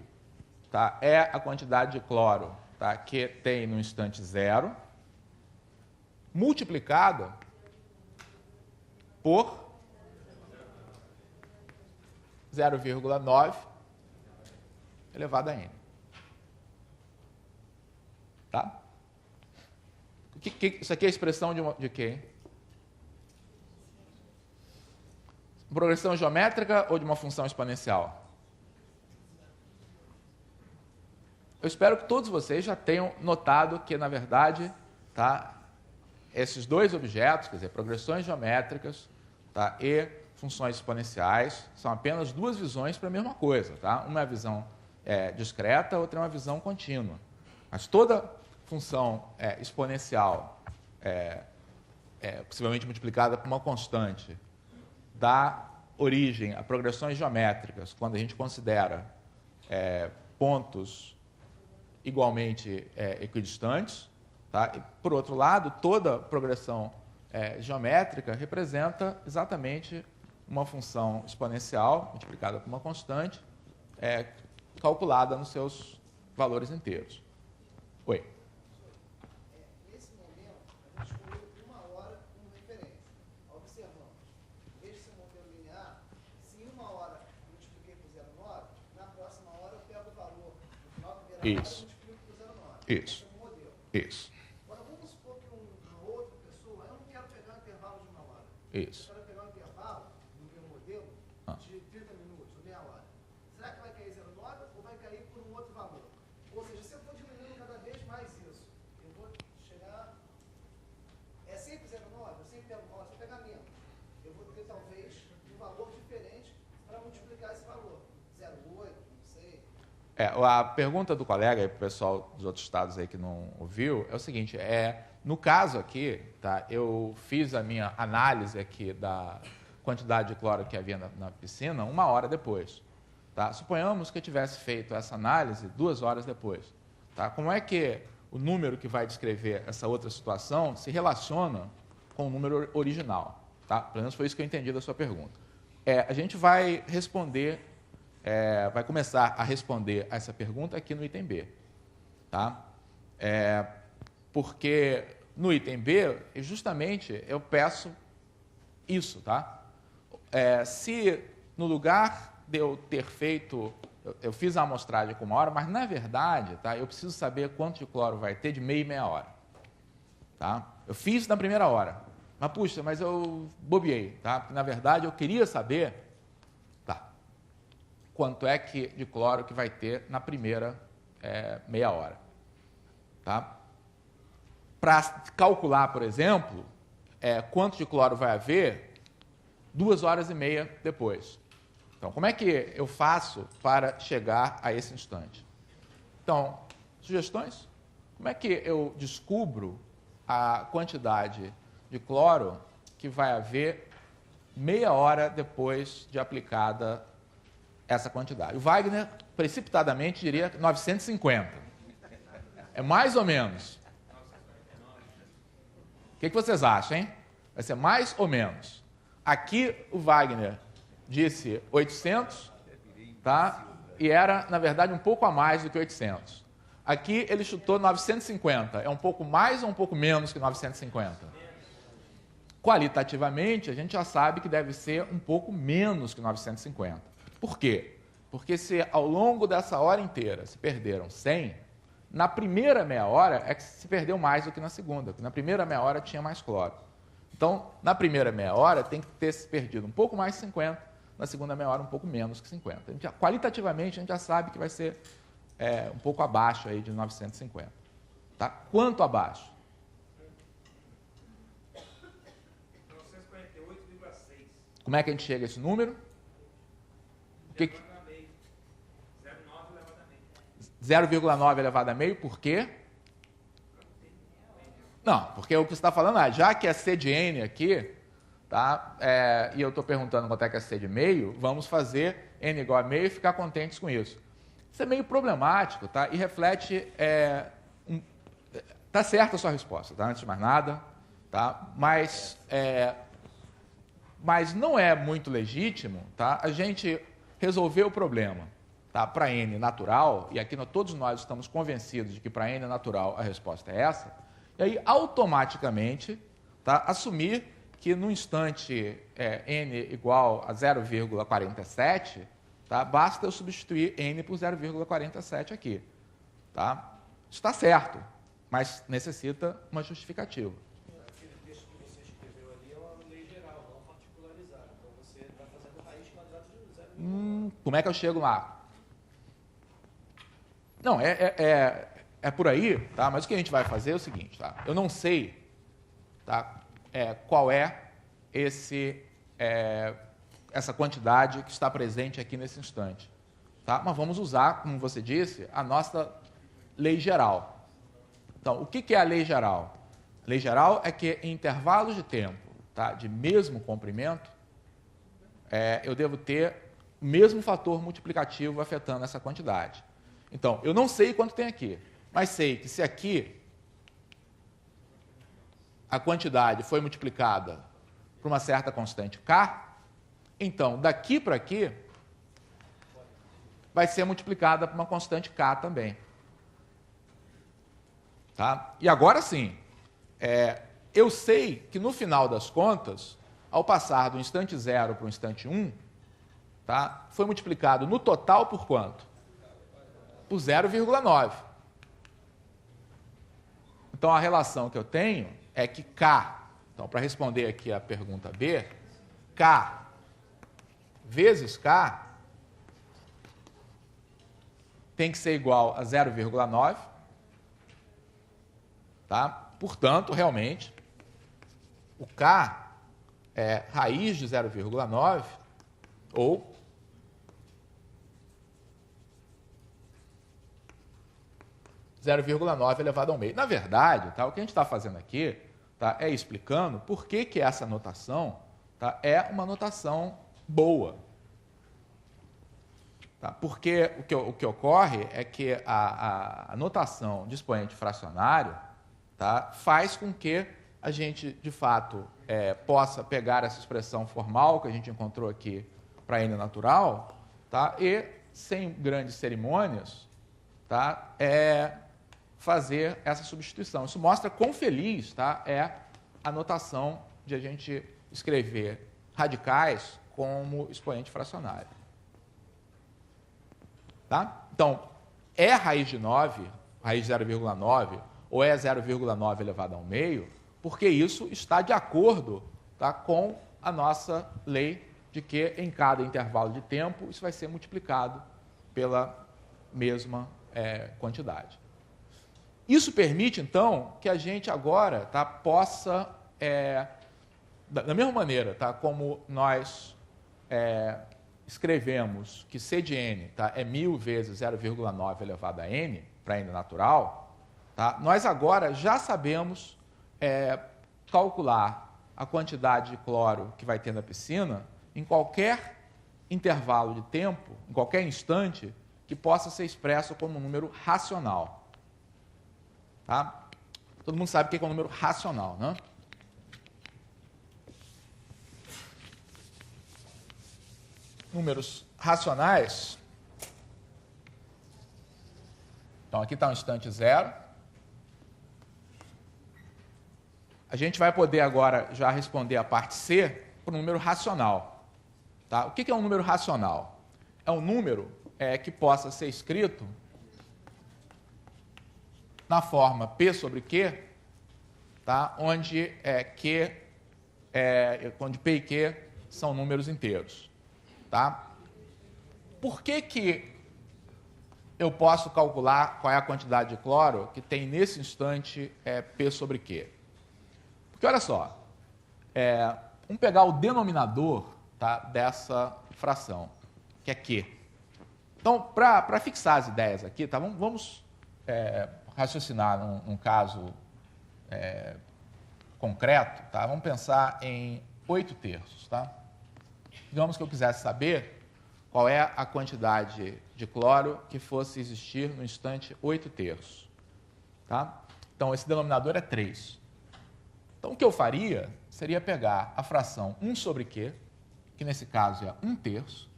tá, é a quantidade de cloro, tá, que tem no instante 0, multiplicada por 0,9 elevado a n. Tá? Isso aqui é a expressão de quê? Progressão geométrica ou de uma função exponencial? Eu espero que todos vocês já tenham notado que, na verdade, tá, esses dois objetos, quer dizer, progressões geométricas, tá, e funções exponenciais, são apenas duas visões para a mesma coisa. Tá? Uma é a visão discreta, outra é uma visão contínua. Mas toda função exponencial, possivelmente multiplicada por uma constante, dá origem a progressões geométricas quando a gente considera pontos igualmente equidistantes. Tá? E, por outro lado, toda progressão geométrica representa exatamente uma função exponencial multiplicada por uma constante calculada nos seus valores inteiros. Oi. Nesse momento, a gente escolheu 1 hora como referência. Observamos. Veja esse modelo linear. Se em 1 hora eu multipliquei por 0,9, na próxima hora eu pego o valor. No final da primeira hora eu multiplico por 0,9. Isso. Esse é o modelo. Isso. Agora, vamos supor que uma outra pessoa, eu não quero pegar um intervalo de 1 hora. Isso. Eu quero pegar um intervalo, no meu modelo, de 30 minutos ou meia hora. Será que vai cair 0,9 ou vai cair por um outro valor? Ou seja, se eu for diminuindo cada vez mais isso, eu vou chegar... É sempre 0,9? Eu sempre pego 9, se eu pegar menos. Eu vou ter, talvez, um valor diferente para multiplicar esse valor. 0,8, não sei. A pergunta do colega, para o pessoal dos outros estados aí que não ouviu, é o seguinte, no caso aqui, tá, eu fiz a minha análise aqui da quantidade de cloro que havia na piscina 1 hora depois. Tá? Suponhamos que eu tivesse feito essa análise 2 horas depois. Tá? Como é que o número que vai descrever essa outra situação se relaciona com o número original? Tá? Pelo menos foi isso que eu entendi da sua pergunta. A gente vai responder, vai começar a responder a essa pergunta aqui no item B. Tá? Porque no item B, justamente, eu peço isso. Tá? Se no lugar de eu ter feito, eu fiz a amostragem com 1 hora, mas na verdade, tá, eu preciso saber quanto de cloro vai ter de meia e meia hora. Tá? Eu fiz na primeira hora, mas puxa, mas eu bobeei, tá? Porque, na verdade, eu queria saber, tá, quanto é de cloro que vai ter na primeira meia hora. Tá? Para calcular, por exemplo, quanto de cloro vai haver 2 horas e meia depois. Então, como é que eu faço para chegar a esse instante? Então, sugestões? Como é que eu descubro a quantidade de cloro que vai haver meia hora depois de aplicada essa quantidade? O Wagner, precipitadamente, diria 950. É mais ou menos? O que vocês acham, hein? Vai ser mais ou menos? Aqui, o Wagner disse 800, tá? E era, na verdade, um pouco a mais do que 800. Aqui ele chutou 950. É um pouco mais ou um pouco menos que 950? Qualitativamente, a gente já sabe que deve ser um pouco menos que 950. Por quê? Porque se ao longo dessa hora inteira se perderam 100, na primeira meia hora é que se perdeu mais do que na segunda, porque na primeira meia hora tinha mais cloro. Então, na primeira meia hora tem que ter se perdido um pouco mais de 50, na segunda meia hora um pouco menos que 50. Qualitativamente, a gente já sabe que vai ser um pouco abaixo aí de 950. Tá? Quanto abaixo? 948,6. Como é que a gente chega a esse número? 0,9 elevado a meio, por quê? Não, porque o que você está falando é, já que é C de N aqui, tá? E eu estou perguntando quanto é que é C de meio, vamos fazer N igual a meio e ficar contentes com isso. Isso é meio problemático, tá? E reflete... Tá certa a sua resposta, tá? Antes de mais nada, tá? Mas não é muito legítimo, tá? A gente resolver o problema, tá? Para N natural, e aqui todos nós estamos convencidos de que para N natural a resposta é essa, e aí automaticamente, tá? Assumir que no instante N igual a 0,47, tá? Basta eu substituir N por 0,47 aqui, tá? Está certo, mas necessita uma justificativa. Aquele texto que você escreveu ali é uma lei geral, não particularizada. Então você está fazendo raiz quadrada de 0,9. Como é que eu chego lá? Não, é por aí, tá? Mas o que a gente vai fazer é o seguinte, tá? Eu não sei, tá? Qual é essa quantidade que está presente aqui nesse instante, tá? Mas vamos usar, como você disse, a nossa lei geral. Então, o que é a lei geral? A lei geral é que em intervalos de tempo, tá, de mesmo comprimento, eu devo ter o mesmo fator multiplicativo afetando essa quantidade. Então, eu não sei quanto tem aqui, mas sei que se aqui a quantidade foi multiplicada por uma certa constante K, então, daqui para aqui, vai ser multiplicada por uma constante K também. Tá? E agora sim, eu sei que no final das contas, ao passar do instante 0 para o instante 1, tá? Foi multiplicado no total por quanto? Por 0,9. Então, a relação que eu tenho é que K, então, para responder aqui a pergunta B, K vezes K tem que ser igual a 0,9. Tá? Portanto, realmente, o K é raiz de 0,9 ou (0,9 elevado ao meio). Na verdade, tá, o que a gente está fazendo aqui, tá, é explicando por que essa notação, tá, é uma notação boa. Tá? Porque o que ocorre é que a notação de expoente fracionário, tá, faz com que a gente, de fato, possa pegar essa expressão formal que a gente encontrou aqui para N natural, tá, e, sem grandes cerimônias, tá, fazer essa substituição. Isso mostra quão feliz, tá, é a notação de a gente escrever radicais como expoente fracionário. Tá? Então, é raiz de 9, raiz de 0,9, ou é 0,9 elevado ao meio, porque isso está de acordo, tá, com a nossa lei de que em cada intervalo de tempo isso vai ser multiplicado pela mesma quantidade. Isso permite, então, que a gente agora, tá, possa, da mesma maneira, tá, como nós escrevemos que C de N, tá, é 1000 vezes 0,9 elevado a N, para N natural, tá, nós agora já sabemos calcular a quantidade de cloro que vai ter na piscina em qualquer intervalo de tempo, em qualquer instante, que possa ser expresso como um número racional. Tá? Todo mundo sabe o que é um número racional, né? Números racionais. Então, aqui está um instante 0. A gente vai poder agora já responder a parte C por um número racional. Tá? O que é um número racional? É um número que possa ser escrito na forma P sobre Q, tá? Onde onde P e Q são números inteiros. Tá? Por que eu posso calcular qual é a quantidade de cloro que tem nesse instante P sobre Q? Porque, olha só, vamos pegar o denominador, tá, dessa fração, que é Q. Então, para fixar as ideias aqui, tá? Vamos raciocinar num caso concreto, tá? Vamos pensar em 8 terços, tá? Digamos que eu quisesse saber qual é a quantidade de cloro que fosse existir no instante 8 terços, tá? Então, esse denominador é 3. Então, o que eu faria seria pegar a fração 1 sobre Q, que nesse caso é 1 terço,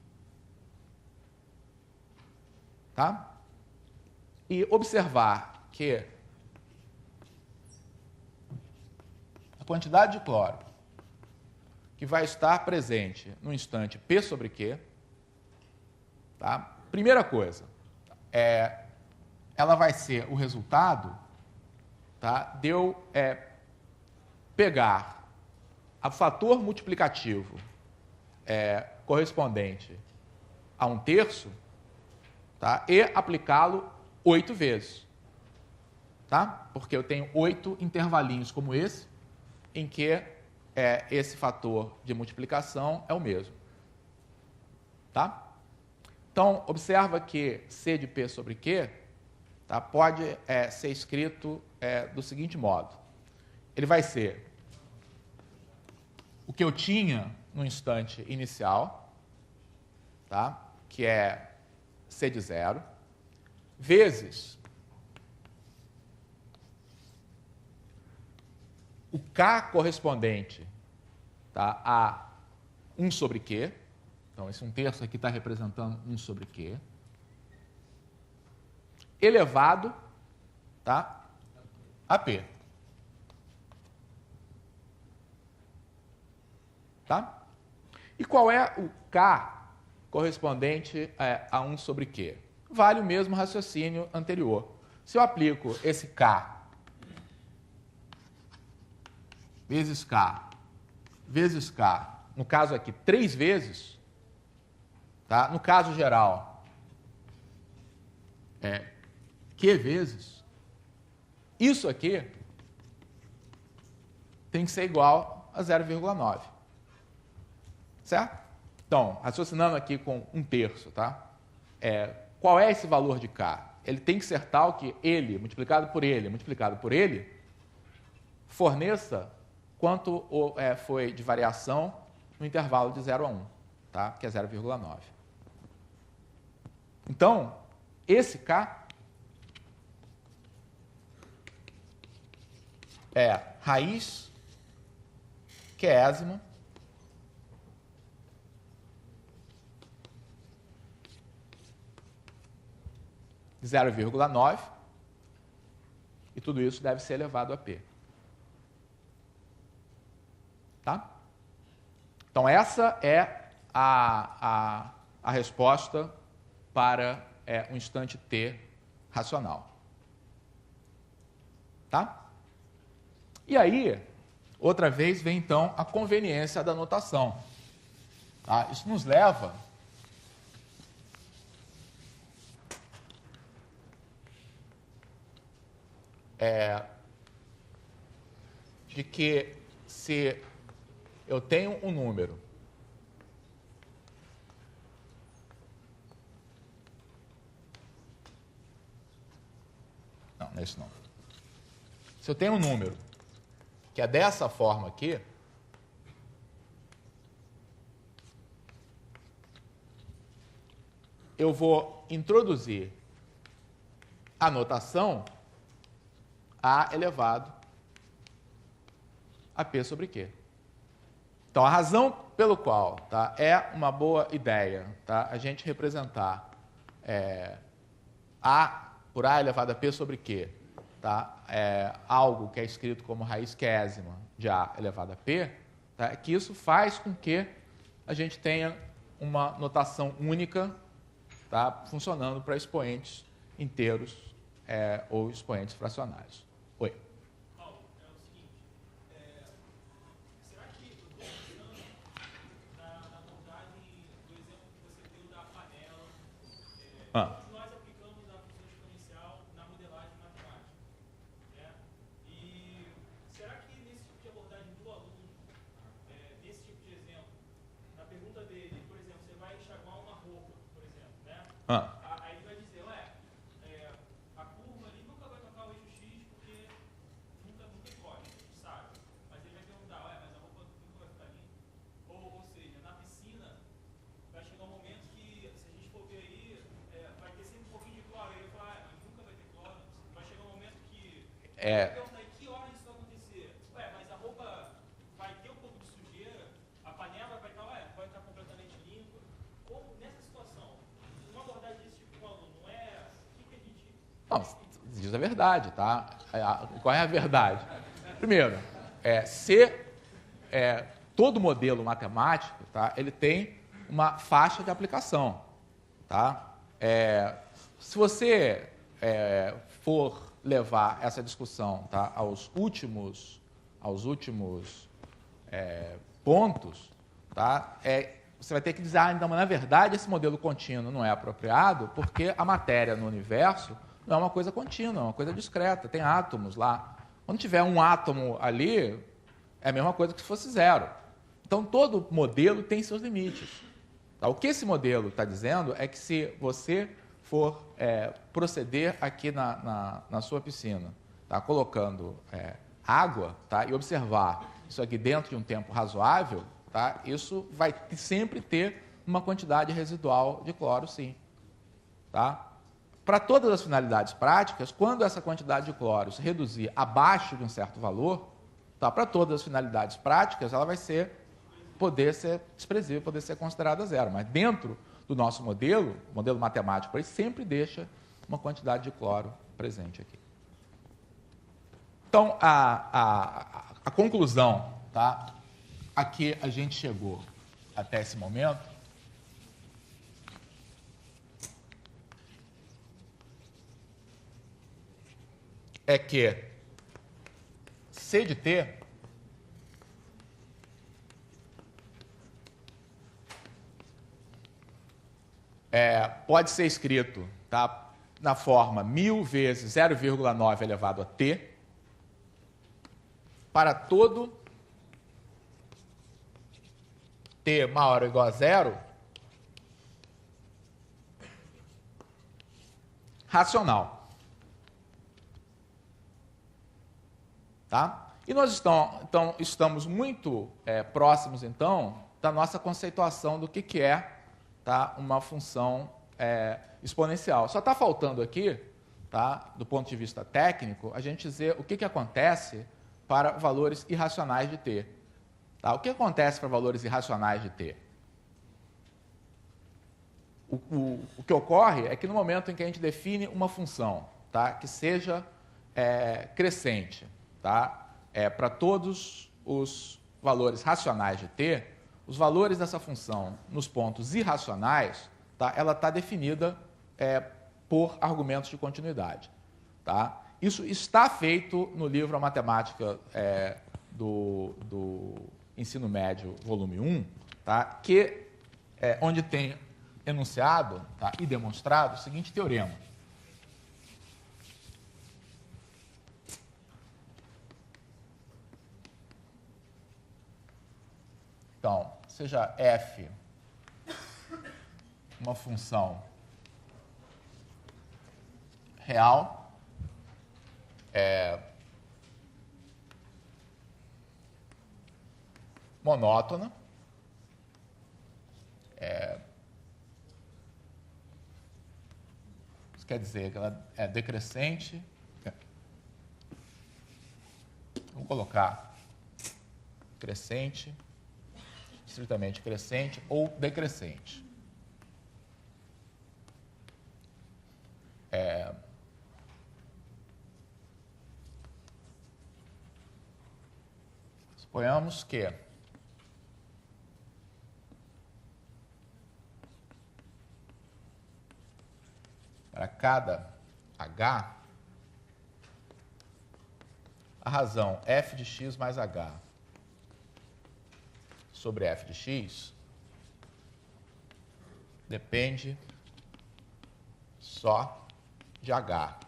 tá? E observar que a quantidade de cloro que vai estar presente no instante P sobre Q, tá? Primeira coisa, ela vai ser o resultado, tá, de eu pegar o fator multiplicativo correspondente a 1 terço, tá, e aplicá-lo 8 vezes. Tá? Porque eu tenho 8 intervalinhos como esse, em que esse fator de multiplicação é o mesmo. Tá? Então, observa que C de P sobre Q, tá, pode ser escrito do seguinte modo. Ele vai ser o que eu tinha no instante inicial, tá, que é C de 0, vezes o K correspondente, tá, a 1 sobre Q. Então, esse 1 terço aqui está representando 1 sobre Q. Elevado, tá, a P. Tá? E qual é o K correspondente a 1 sobre Q? Vale o mesmo raciocínio anterior. Se eu aplico esse K vezes K, no caso aqui, 3 vezes, tá? No caso geral, Q vezes, isso aqui tem que ser igual a 0,9. Certo? Então, raciocinando aqui com 1 terço, tá? Qual é esse valor de K? Ele tem que ser tal que ele, multiplicado por ele, forneça quanto foi de variação no intervalo de 0 a 1, tá? Que é 0,9. Então, esse K é raiz quésima de 0,9, e tudo isso deve ser elevado a P. Tá? Então, essa é a resposta para um instante T racional. Tá? E aí, outra vez, vem então a conveniência da notação. Tá? Isso nos leva de que se eu tenho um número não é isso não. Se eu tenho um número que é dessa forma aqui, eu vou introduzir a notação A elevado a P sobre Q. Então, a razão pelo qual, tá, é uma boa ideia, tá, a gente representar A por A elevado a P sobre Q, tá, algo que é escrito como raiz quésima de A elevado a P, tá, que isso faz com que a gente tenha uma notação única, tá, funcionando para expoentes inteiros ou expoentes fracionários. Oi. Paulo, é o seguinte, será que eu estou pensando na montagem do exemplo que você deu da panela, todos nós aplicamos a função exponencial na modelagem matemática, né? E será que nesse tipo de abordagem do aluno, nesse tipo de exemplo, na pergunta dele, por exemplo, você vai enxaguar uma roupa, por exemplo, né? Que hora isso vai acontecer? Ué, mas a roupa vai ter um pouco de sujeira, a panela vai estar completamente limpa. Ou nessa situação, uma abordagem desse tipo com o aluno, não é? O que a gente... Não, diz a verdade, tá? Qual é a verdade? Primeiro, todo modelo matemático, tá? Ele tem uma faixa de aplicação, tá? Se você for levar essa discussão, tá, aos últimos pontos, tá, você vai ter que dizer, então, na verdade, esse modelo contínuo não é apropriado porque a matéria no universo não é uma coisa contínua, é uma coisa discreta, tem átomos lá. Quando tiver um átomo ali, é a mesma coisa que se fosse zero. Então, todo modelo tem seus limites. Tá? O que esse modelo está dizendo é que se você for proceder aqui na sua piscina, tá? Colocando água, tá? E observar isso aqui dentro de um tempo razoável, tá? Isso vai sempre ter uma quantidade residual de cloro, sim. Tá? Para todas as finalidades práticas, quando essa quantidade de cloro se reduzir abaixo de um certo valor, tá? Para todas as finalidades práticas, ela vai poder ser desprezível, poder ser considerada zero. Mas dentro do nosso modelo matemático, ele sempre deixa uma quantidade de cloro presente aqui. Então, a conclusão, tá? A que a gente chegou até esse momento é que C de T pode ser escrito, tá, na forma 1000 vezes 0,9 elevado a t para todo t maior ou igual a zero racional. Tá? E nós estamos muito próximos, então, da nossa conceituação do que é, tá, uma função exponencial. Só está faltando aqui, tá, do ponto de vista técnico, a gente dizer o que acontece para valores irracionais de t. Tá? O que acontece para valores irracionais de t? O que ocorre é que no momento em que a gente define uma função, tá, que seja crescente, tá, para todos os valores racionais de t, os valores dessa função nos pontos irracionais, tá, ela está definida por argumentos de continuidade. Tá? Isso está feito no livro A Matemática do Ensino Médio, volume 1, tá? Onde tem enunciado, tá, e demonstrado o seguinte teorema. Então, seja f uma função real, monótona, isso quer dizer que ela é decrescente. Vamos colocar crescente, estritamente crescente ou decrescente. Suponhamos que para cada h, a razão f de x mais h sobre f de x depende só de h.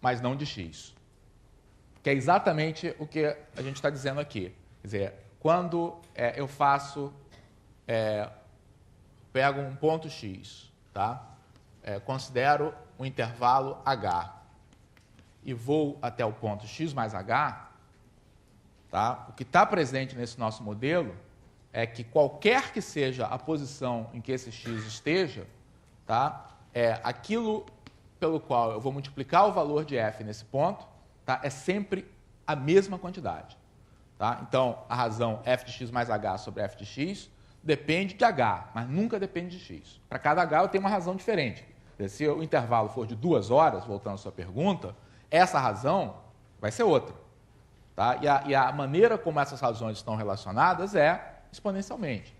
Mas não de x. Que é exatamente o que a gente está dizendo aqui. Quer dizer, quando eu pego um ponto x, tá? Considero um intervalo h e vou até o ponto x mais h, tá? O que está presente nesse nosso modelo é que qualquer que seja a posição em que esse x esteja, tá? aquilo pelo qual eu vou multiplicar o valor de f nesse ponto, tá, é sempre a mesma quantidade. Tá? Então, a razão f de x mais h sobre f de x depende de h, mas nunca depende de x. Para cada h eu tenho uma razão diferente. Se o intervalo for de 2 horas, voltando à sua pergunta, essa razão vai ser outra. Tá? E a maneira como essas razões estão relacionadas é exponencialmente.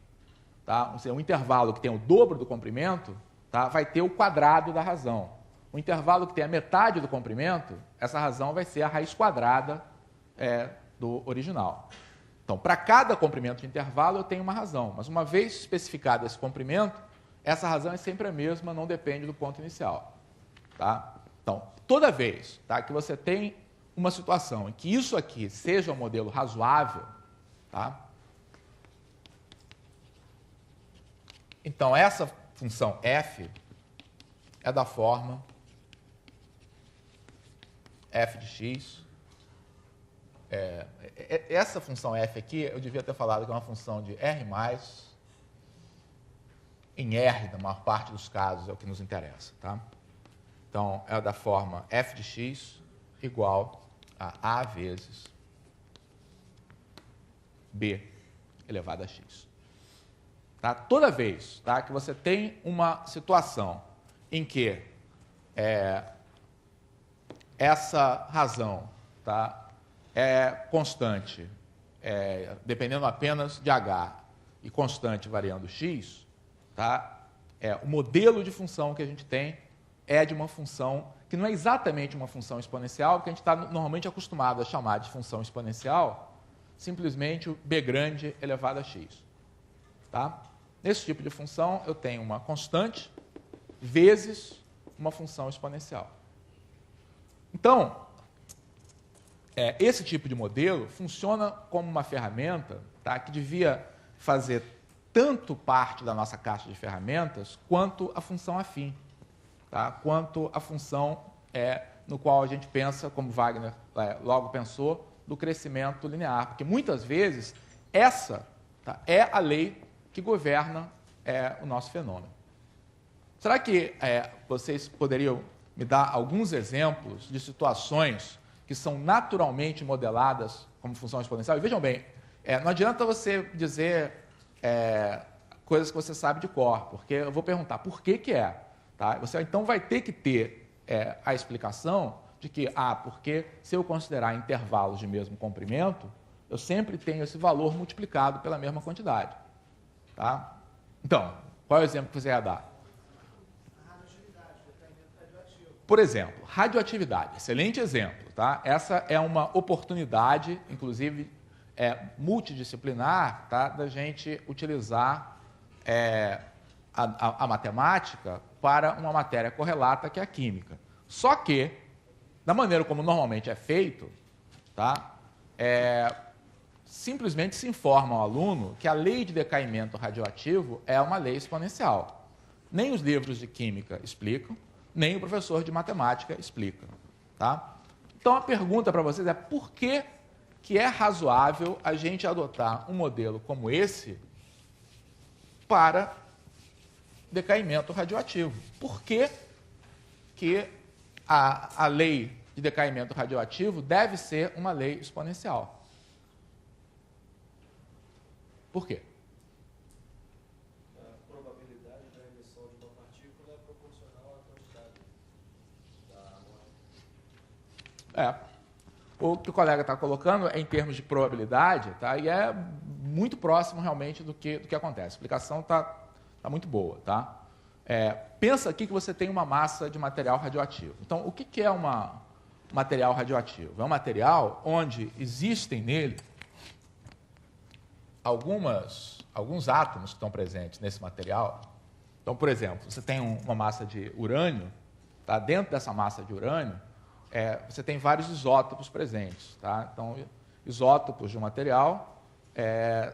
Tá? Um intervalo que tem o dobro do comprimento, tá, vai ter o quadrado da razão. O intervalo que tem a metade do comprimento, essa razão vai ser a raiz quadrada do original. Então, para cada comprimento de intervalo, eu tenho uma razão. Mas uma vez especificado esse comprimento, essa razão é sempre a mesma, não depende do ponto inicial. Tá? Então, toda vez, tá, que você tem uma situação em que isso aqui seja um modelo razoável, tá? Então, essa função f é da forma f de x. Essa função f aqui, eu devia ter falado que é uma função de R+, em R, na maior parte dos casos, é o que nos interessa. Tá? Então, é da forma f de x igual a vezes b elevado a x. Tá? Toda vez, tá, que você tem uma situação em que essa razão, tá, é constante, dependendo apenas de h, e constante variando x, tá, o modelo de função que a gente tem é de uma função que não é exatamente uma função exponencial, porque a gente está normalmente acostumado a chamar de função exponencial simplesmente o b grande elevado a x. Tá? Nesse tipo de função, eu tenho uma constante vezes uma função exponencial. Então, esse tipo de modelo funciona como uma ferramenta, tá, que devia fazer tanto parte da nossa caixa de ferramentas quanto a função afim, tá, quanto a função no qual a gente pensa, como Wagner logo pensou, do crescimento linear. Porque muitas vezes essa, tá, é a lei que governa o nosso fenômeno. Será que vocês poderiam me dar alguns exemplos de situações que são naturalmente modeladas como função exponencial? E vejam bem, não adianta você dizer coisas que você sabe de cor, porque eu vou perguntar por que que é. Tá? Você então vai ter que ter a explicação de que, porque se eu considerar intervalos de mesmo comprimento, eu sempre tenho esse valor multiplicado pela mesma quantidade. Tá? Então, qual é o exemplo que você ia dar? Por exemplo, radioatividade, excelente exemplo. Tá? Essa é uma oportunidade, inclusive multidisciplinar, tá? Da gente utilizar a matemática para uma matéria correlata, que é a química. Só que, da maneira como normalmente é feito, tá? Simplesmente se informa ao aluno que a lei de decaimento radioativo é uma lei exponencial. Nem os livros de química explicam, nem o professor de matemática explica. Tá? Então, a pergunta para vocês é por que é razoável a gente adotar um modelo como esse para decaimento radioativo? Por que a lei de decaimento radioativo deve ser uma lei exponencial? Por quê? A probabilidade da emissão de uma partícula é proporcional à quantidade da amostra. O que o colega está colocando é em termos de probabilidade, tá? E é muito próximo realmente do que acontece. A explicação está muito boa. Tá? Pensa aqui que você tem uma massa de material radioativo. Então, o que é um material radioativo? É um material onde existem nele alguns átomos que estão presentes nesse material. Então, por exemplo, você tem uma massa de urânio, tá? Dentro dessa massa de urânio, você tem vários isótopos presentes. Tá? Então, isótopos de um material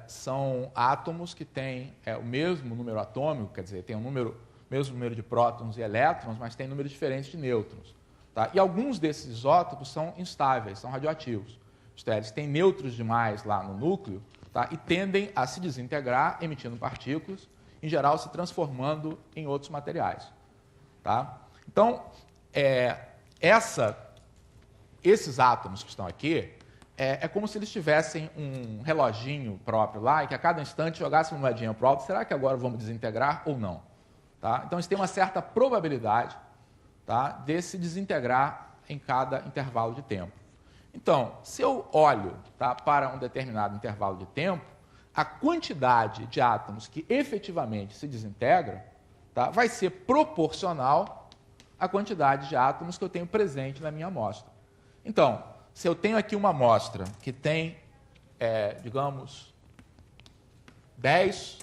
são átomos que têm o mesmo número atômico, quer dizer, tem mesmo número de prótons e elétrons, mas tem números diferentes de nêutrons. Tá? E alguns desses isótopos são instáveis, são radioativos. Isto é, eles têm nêutrons demais lá no núcleo, tá? E tendem a se desintegrar, emitindo partículas, em geral se transformando em outros materiais. Tá? Então, esses átomos que estão aqui, é como se eles tivessem um reloginho próprio lá e que a cada instante jogasse uma moedinha para o alto. Será que agora vamos desintegrar ou não? Tá? Então, eles têm uma certa probabilidade, tá, de se desintegrar em cada intervalo de tempo. Então, se eu olho, tá, para um determinado intervalo de tempo, a quantidade de átomos que efetivamente se desintegram, tá, vai ser proporcional à quantidade de átomos que eu tenho presente na minha amostra. Então, se eu tenho aqui uma amostra que tem, digamos, 10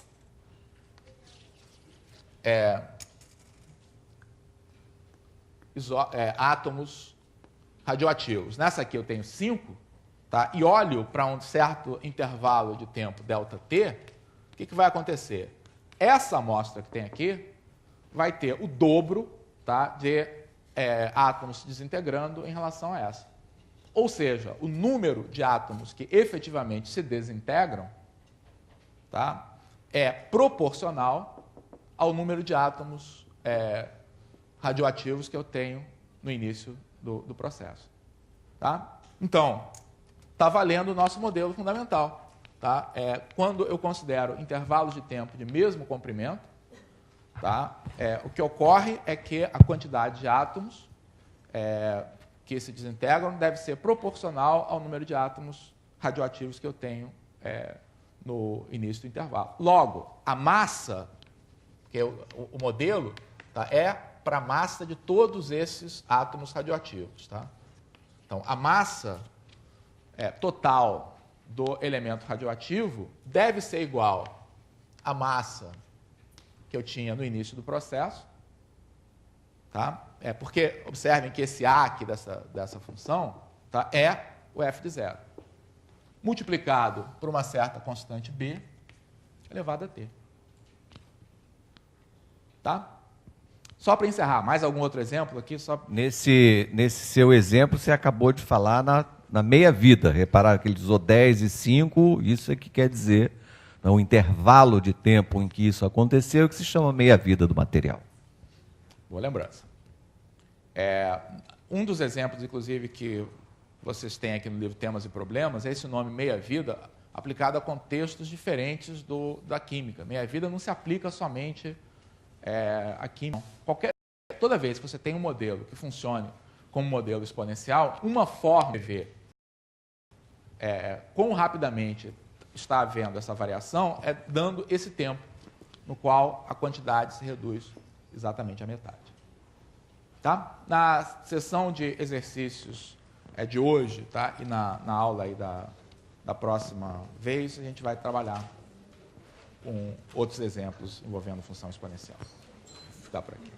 átomos radioativos. Nessa aqui eu tenho 5, tá? E olho para um certo intervalo de tempo, ΔT, o que vai acontecer? Essa amostra que tem aqui vai ter o dobro, tá, de átomos se desintegrando em relação a essa. Ou seja, o número de átomos que efetivamente se desintegram, tá, é proporcional ao número de átomos radioativos que eu tenho no início do processo. Tá? Então, está valendo o nosso modelo fundamental. Tá? Quando eu considero intervalos de tempo de mesmo comprimento, tá? O que ocorre é que a quantidade de átomos que se desintegram deve ser proporcional ao número de átomos radioativos que eu tenho no início do intervalo. Logo, a massa, que é o modelo, tá, é para a massa de todos esses átomos radioativos. Tá? Então, a massa total do elemento radioativo deve ser igual à massa que eu tinha no início do processo. Tá? Porque, observem que esse A aqui dessa função, tá, é o F de zero, multiplicado por uma certa constante B elevado a T. Tá? Só para encerrar, mais algum outro exemplo aqui? Nesse seu exemplo, você acabou de falar na meia-vida. Repararam que ele usou 10 e 5, isso é que quer dizer o intervalo de tempo em que isso aconteceu, que se chama meia-vida do material. Boa lembrança. Um dos exemplos, inclusive, que vocês têm aqui no livro Temas e Problemas, é esse nome meia-vida, aplicado a contextos diferentes da química. Meia-vida não se aplica somente à química. Toda vez que você tem um modelo que funcione como modelo exponencial, uma forma de ver quão rapidamente está havendo essa variação é dando esse tempo no qual a quantidade se reduz exatamente à metade. Tá? Na sessão de exercícios de hoje, tá? E na aula aí da próxima vez, a gente vai trabalhar com outros exemplos envolvendo função exponencial. Vou ficar por aqui.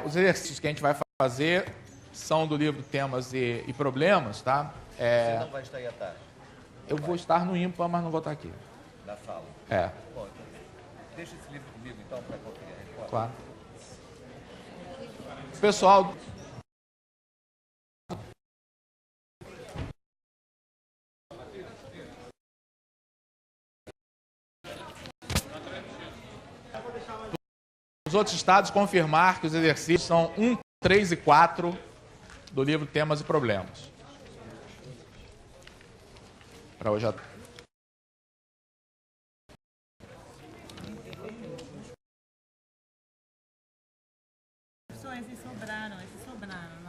Os exercícios que a gente vai fazer são do livro Temas e Problemas, tá? Você não vai estar aí à tarde? Eu vou estar no ímpar, mas não vou estar aqui. Na sala? Bom, então, deixa esse livro comigo, então, para conferir a resposta. Claro. Pessoal... Os outros estados confirmar que os exercícios são 1, 3 e 4 do livro Temas e Problemas. Para hoje à tarde. Esses sobraram.